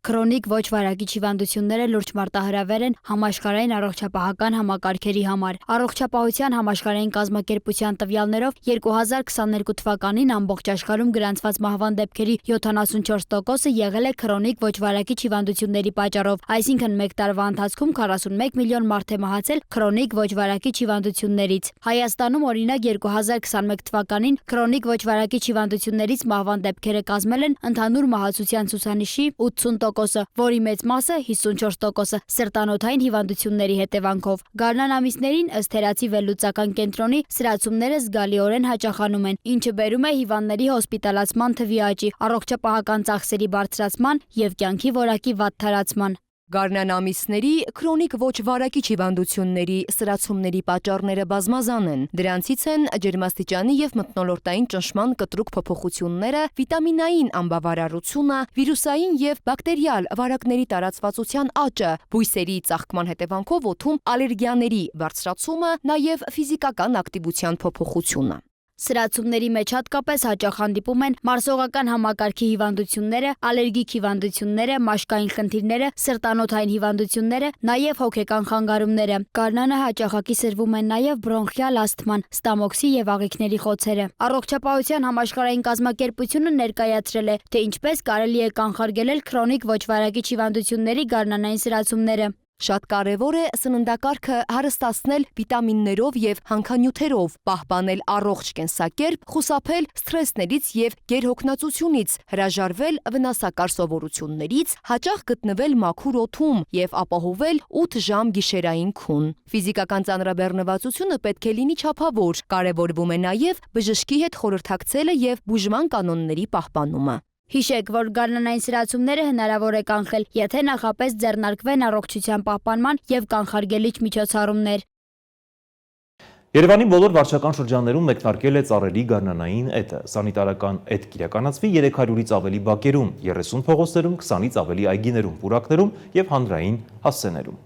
Քրոնիկ ոչ վարակիչ հիվանդությունները լուրջ մարտահրավեր են համաշխարհային առողջապահական համակարգերի համար։ Առողջապահության համաշխարհային կազմակերպության տվյալներով 2022 թվականին ամբողջ աշխարհում գրանցված մահվան դեպքերի 74%-ը եղել է քրոնիկ ոչ վարակիչ հիվանդությունների պատճառով, այսինքն 1 տարվա ընթացքում 41 միլիոն մարդ է մահացել քրոնիկ ոչ վարակիչ հիվանդություններից։ Հայաստանում օրինակ 2021 թվականին քրոնիկ ոչ վարակիչ հիվանդություններից մահվան դեպքերը կազմել են ընդհանուր մահացության ցուցանիշի 80%, որի մեծ մասը 54% սրտանոթային հիվանդությունների հետևանքով։ Գարնան ամիսներին ըստ Թերացի վերլուծական կենտրոնի սրացումները զգալիորեն հաճախանում են, ինչը բերում է հիվանդների հոսպիտալացման թվի աճի, առողջապահական ծախսերի բարձրացման եւ կյանքի որակի վատթարացման։ Գարնան ամիսների քրոնիկ ոչ վարակիչ հիվանդությունների սրացումների պատճառները բազմազան են։ Դրանցից են ջերմաստիճանի եւ մթնոլորտային ճնշման կտրուկ փոփոխությունները, վիտամինային անբավարարությունը, վիրուսային եւ բակտերիալ վարակների տարածվածության աճը, բույսերի ծաղկման հետևանքով օդում ալերգիաների բարձրացումը, նաեւ ֆիզիկական ակտիվության փոփոխությունը։ Սրացումների մեջ հատկապես հաճախ հանդիպում են մարսողական համակարգի հիվանդությունները, ալերգիկ հիվանդությունները, մաշկային խնդիրները, սրտանոթային հիվանդությունները, նաև հոգեկան խանգարումները։ Գարնանը հաճախակի սրվում են նաև բրոնխիալ ասթման, ստամոքսի եւ աղիքների խոցերը։ Առողջապահության համաշխարհային կազմակերպությունը ներկայացրել է, թե ինչպես կարելի է կանխարգելել քրոնիկ ոչ վարակիչ հիվանդությունների գարնանային սրացումները։ Շատ կարևոր է սննդակարգը հարստացնել վիտամիններով եւ հանքանյութերով, պահպանել առողջ կենսակերպ, խուսափել սթրեսներից եւ գերհոգնածությունից, հրաժարվել վնասակար սովորություններից, հաճախ գտնվել մաքուր օդում եւ ապահովել 8 ժամ գիշերային քուն։ Ֆիզիկական ծանրաբեռնվածությունը պետք է լինի չափավոր, կարևորվում է նաեւ բժշկի հետ խորհրդակցելը եւ բուժման կանոնների պահպանումը։ Հիշեք, որ գարնանային սրացումները հնարավոր է կանխել, եթե նախապես ձեռնարկվեն առողջության պահպանման եւ կանխարգելիչ միջոցառումներ։ Երևանի բոլոր վարչական շրջաններում մեկնարկել է ծառերի գարնանային էթը։ Սանիտարական էթ կիրականացվի 300-ից ավելի բակերում, 30 փողոցներում, 20-ից ավելի այգիներում, պուրակներում եւ հանրային հասցեներում։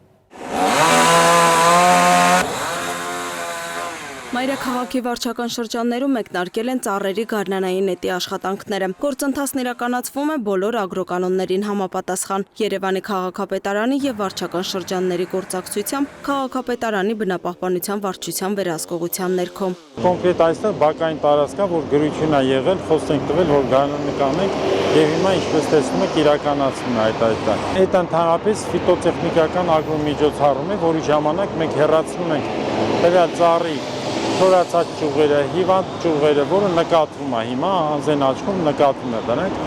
Մայրաքաղաքի վարչական շրջաններում մեկնարկել են ծառերի գարնանային էթի աշխատանքները։ Գործընթացն իրականացվում է բոլոր ագրոկանոններին համապատասխան։ Երևանի քաղաքապետարանի եւ վարչական շրջանների գործակցությամբ քաղաքապետարանի բնապահպանության վարչության վերահսկողության ներքո։ Կոնկրետ այստեղ բակային տարածք կա, որ գրություն է եղել, խոսք ենք տվել, որ գարնանը կանենք եւ հիմա ինչպես տեսնում եք իրականացվում է այդ այդտեղ։ Այդ ընդհանրապես ֆիտոտեխնիկական ագրոմիջոցառում է, որի ժամանակ մենք հեռացնում ենք տվյալ ծառի չորացած ճյուղերը, հիվանդ ճյուղերը, որը նկատվում է հիմա, անձեն աչքում նկատվում է դրանք։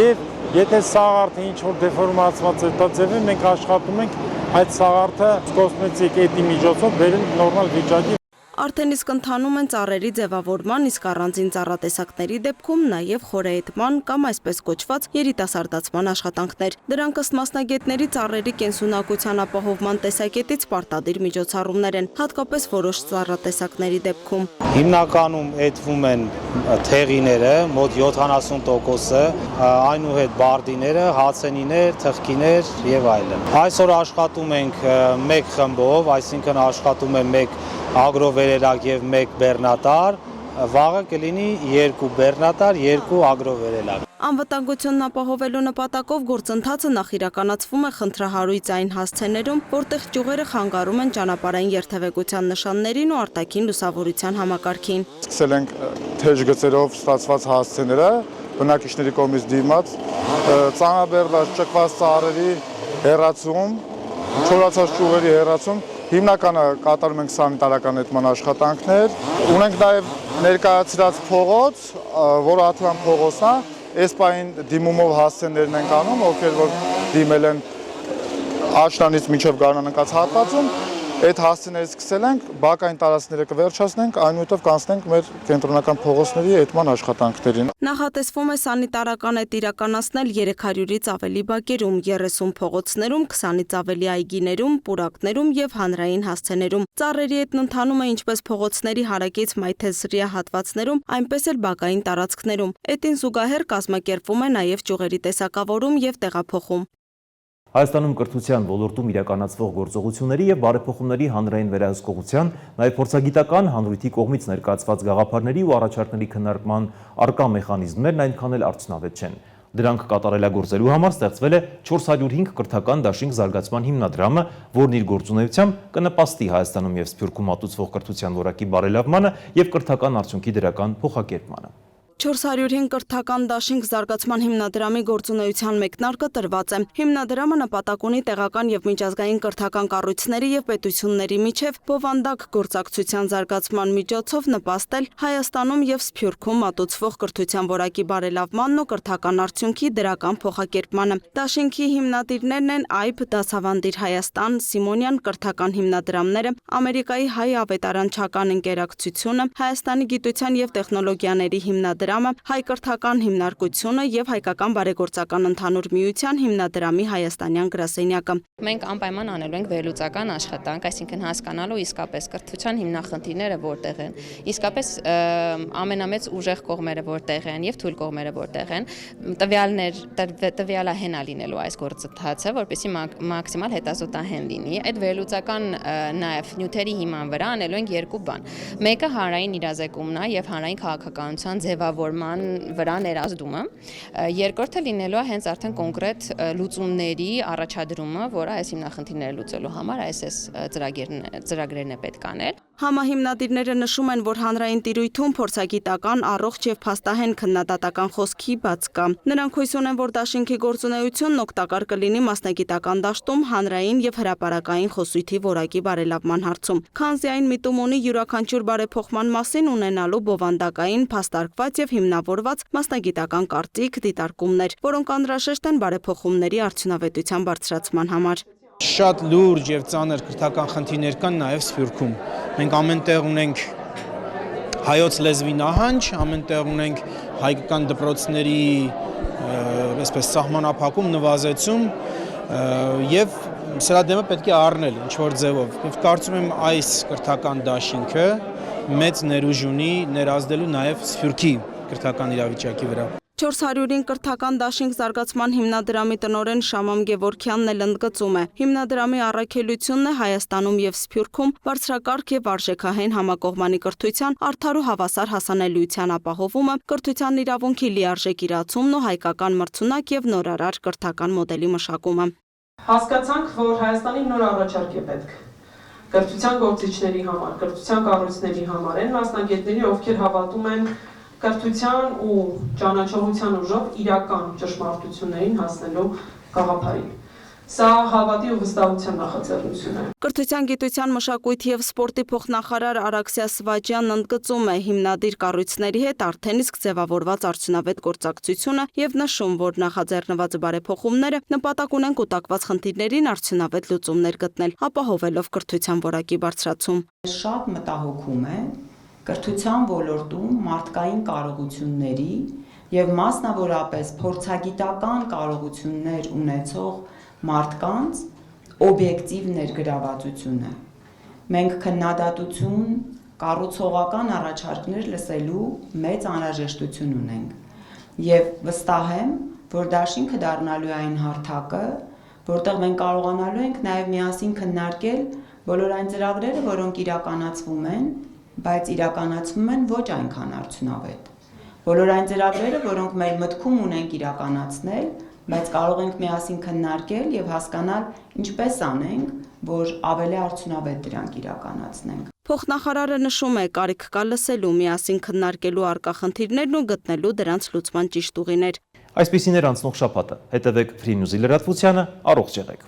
Եվ եթե սաղարթը ինչ-որ դեֆորմացված է ձևի, մենք աշխատում ենք այդ սաղարթը կոսմետիկ էթի միջոցով բերել նորմալ վիճակի։ Արդեն իսկ ընթանում են ծառերի ձևավորման, իսկ առանձին ծառատեսակների դեպքում նաև խորհեդման կամ այսպես կոչված երիտասարդացման աշխատանքներ։ Դրանք ըստ մասնագետների ծառերի կենսունակության ապահովման տեսակետից պարտադիր միջոցառումներ են, հատկապես որոշ ծառատեսակների դեպքում։ Հիմնականում էթվում են թեղիները, մոտ 70%-ը, այնուհետ բարդիները, հացենիներ, թխկիներ եւ այլն։ Այսօր աշխատում ենք մեկ խմբով, այսինքն աշխատում է մեկ ագրովերելակ եւ մեկ բեռնատար, վաղը կլինի 2 բեռնատար, 2 ագրովերելակ։ Անվտանգությունն ապահովելու նպատակով գործընթացը նախ իրականացվում է խնդրահարույցային հասցեներում, որտեղ ճյուղերը խանգարում են ճանապարհային երթևեկության նշաններին ու արտաքին լուսավորության համակարգին։ Սկսել ենք թեժ գծերով ստացված հասցեները, բնակիչների կողմից դիմաց, ծանրաբեռնված ճկված ծառերի հեռացում, չորացած ճյուղերի հեռացում, հիմնականը կատարում ենք սանիտարական էթման աշխատանքներ, ունենք նաև ներկայացրած փողոց, որը Աթլան փողոցն է, այս պահին դիմումով հասցեներն ենք անում, ովքեր որ դիմել են Աշնանից մինչև Գարնան ընկած հատվածում, այդ հասցեներից սկսել ենք, բակային տարածքները կվերջացնենք, այնուհետև կանցնենք մեր կենտրոնական փողոցների էթման աշխատանքներին։ Նախատեսվում է սանիտարական էթ իրականացնել 300-ից ավելի բակերում, 30 փողոցներում, 20-ից ավելի այգիներում, պուրակներում եւ հանրային հասցեներում։ Ծառերի էթն ընթանում է ինչպես փողոցների հարակից մայթեզրիա հատվածներում, այնպես էլ բակային տարածքներում։ Էթին զուգահեռ կազմակերպվում է նաեւ ճյուղերի տեսակավորում եւ տեղափոխում։ Հայաստանում կրթության ոլորտում իրականացվող գործողությունների եւ բարեփոխումների հանրային վերահսկողության, նաեւ փորձագիտական հանրույթի կողմից ներկայացված գաղափարների ու առաջարկների քննարկման արկա մեխանիզմներն այնքան էլ արդյունավետ չեն։ Դրանք կատարելագործելու համար ստեղծվել է 405 կրթական դաշինք զարգացման հիմնադրամը, որն իր գործունեությամբ կնպաստի Հայաստանում եւ Սփյուռքում մատուցվող կրթության որակի բարելավմանը եւ կրթական արդյունքի դրական փոխակերպմանը։ 405 կրթական դաշինք զարգացման հիմնադրամի գործունեության մեկնարկը տրված է։ Հիմնադրամը նպատակ ունի տեղական եւ միջազգային կրթական կառույցների եւ պետությունների միջև բովանդակ գործակցության զարգացման միջոցով նպաստել Հայաստանում եւ Սփյուռքում մատուցվող կրթության որակի բարելավմանն ու կրթական արդյունքի դրական փոխակերպմանը։ Դաշինքի հիմնադիրներն են ԱԻԲ Դասավանդիր Հայաստան, Սիմոնյան կրթական հիմնադրամները, Ամերիկայի հայ ավետարանչական ընկերակցությունը, Հայաստանի գիտության եւ տեխնոլոգիաների հիմնադրամը, հիմնադրամը, հայ կրթական հիմնարկությունը եւ հայկական բարեգործական ընդհանուր միության հիմնադրամի հայաստանյան գրասենյակը։ Մենք անպայման անելու ենք վերլուծական աշխատանք, այսինքն հասկանալու իսկապես կրթության հիմնախնդիրները որտեղ են, իսկապես ամենամեծ ուժեղ կողմերը որտեղ են եւ թույլ կողմերը որտեղ են, տվյալահենա լինելու այս գործընթացը, որպեսզի մաքսիմալ հետազոտահեն լինի։ Այդ վերլուծական նաեւ նյութերի հիման վրա անելու ենք երկու բան։ Մեկը հանրային իրազեկումն է եւ հանրային քաղաքականության ձևավորման վրա ներազդումը։ Երկրորդը լինելու է հենց արդեն կոնկրետ լուծումների առաջադրումը, որը այս հիմնախնդիրները լուծելու համար այս ծրագրերն է պետք անել։ Համահիմնադիրները նշում են, որ հանրային տիրույթում փորձագիտական, առողջ եւ փաստահեն քննադատական խոսքի բաց կա։ Նրանք հույս ունեն, որ դաշինքի գործունեությունն օգտակար կլինի մասնագիտական դաշտում հանրային եւ հրապարակային խոսույթի որակի բարելավման հարցում։ Քանզի այն միտում ունի յուրաքանչյուր բարեփոխման մասին ունենալու բովանդակային, փաստարկված եւ հիմնավորված մասնագիտական կարծիք, դիտարկումներ, որոնք անհրաժեշտ են բարեփոխումների արդյունավետության բարձրացման համար։ Շատ լուրջ եւ ծանր կրթական խնդիրներ կան նաեւ Սփյուռքում։ Մենք ամեն տեղ ունենք հայոց լեզվի նահանջ, ամեն տեղ ունենք հայկական դպրոցների այսպես սահմանափակում, նվազեցում եւ սրա դեմը պետք է առնել ինչ որ ձևով։ Եվ կարծում եմ այս կրթական դաշինքը մեծ ներուժ ունի ներազդելու նաեւ Սփյուռքի կրթական իրավիճակի վրա։ 400-ին կրթական դաշինք զարգացման հիմնադրամի տնօրեն Շամամ Գևորգյանն էլ ընդգծում է. հիմնադրամի առաքելությունն է Հայաստանում եւ Սփյուռքում բարձրակարգ եւ արժեքահեն համակողմանի կրթության արդար ու հավասար հասանելիության ապահովումը, կրթության իրավունքի լիարժեք իրացումն ու հայկական մրցունակ եւ նորարար կրթական մոդելի մշակումը։ Հասկացանք, որ Հայաստանին նոր առաջարկ է պետք կրթության գործիչների համար, կրթության կառույցների համար, այն մասնագետների, ովքեր հավատում են կրթության ու ճանաչողության ուժով իրական ճշմարտություններին հասնելու գաղափարին։ Սա հավատի ու վստահության նախաձեռնություն է։ Կրթության, գիտության, մշակույթի եւ սպորտի փոխնախարար Արաքսիա Սվաջյանն ընդգծում է հիմնադիր կառույցների հետ արդեն իսկ ձևավորված արդյունավետ գործակցությունը եւ նշում, որ նախաձեռնված բարեփոխումները նպատակ ունեն կուտակված խնդիրներին արդյունավետ լուծումներ գտնել, ապահովելով կրթության որակի բարձրացում։ Շատ մտահոգում է կրթության ոլորտում մարդկային կարողությունների եւ մասնավորապես փորձագիտական կարողություններ ունեցող մարդկանց օբյեկտիվ ներգրավվածությունը։ Մենք քննադատություն, կառուցողական առաջարկներ լսելու մեծ անհրաժեշտություն ունենք եւ վստահ եմ, որ դաշինքը դառնալու է այն հարթակը, որտեղ մենք կարողանալու ենք նաեւ միասին քննարկել բոլոր այն ծրագրերը, որոնք իրականացվում են, բայց իրականացվում են ոչ այնքան արդյունավետ։ Բոլոր այն ծրագրերը, որոնք մեր մտքում ունենք իրականացնել, բայց կարող ենք միասին քննարկել եւ հասկանալ ինչպես անենք, որ ավելի արդյունավետ դրանք իրականացնենք։ Փոխնախարարը նշում է, կարիք կա լսելու, միասին քննարկելու առկա խնդիրներն ու գտնելու դրանց լուծման ճիշտ ուղիներ։ Այսպիսին էր անցնող շաբաթը։ Հետևեք Free News-ի լրատվությանը, առողջ եղեք։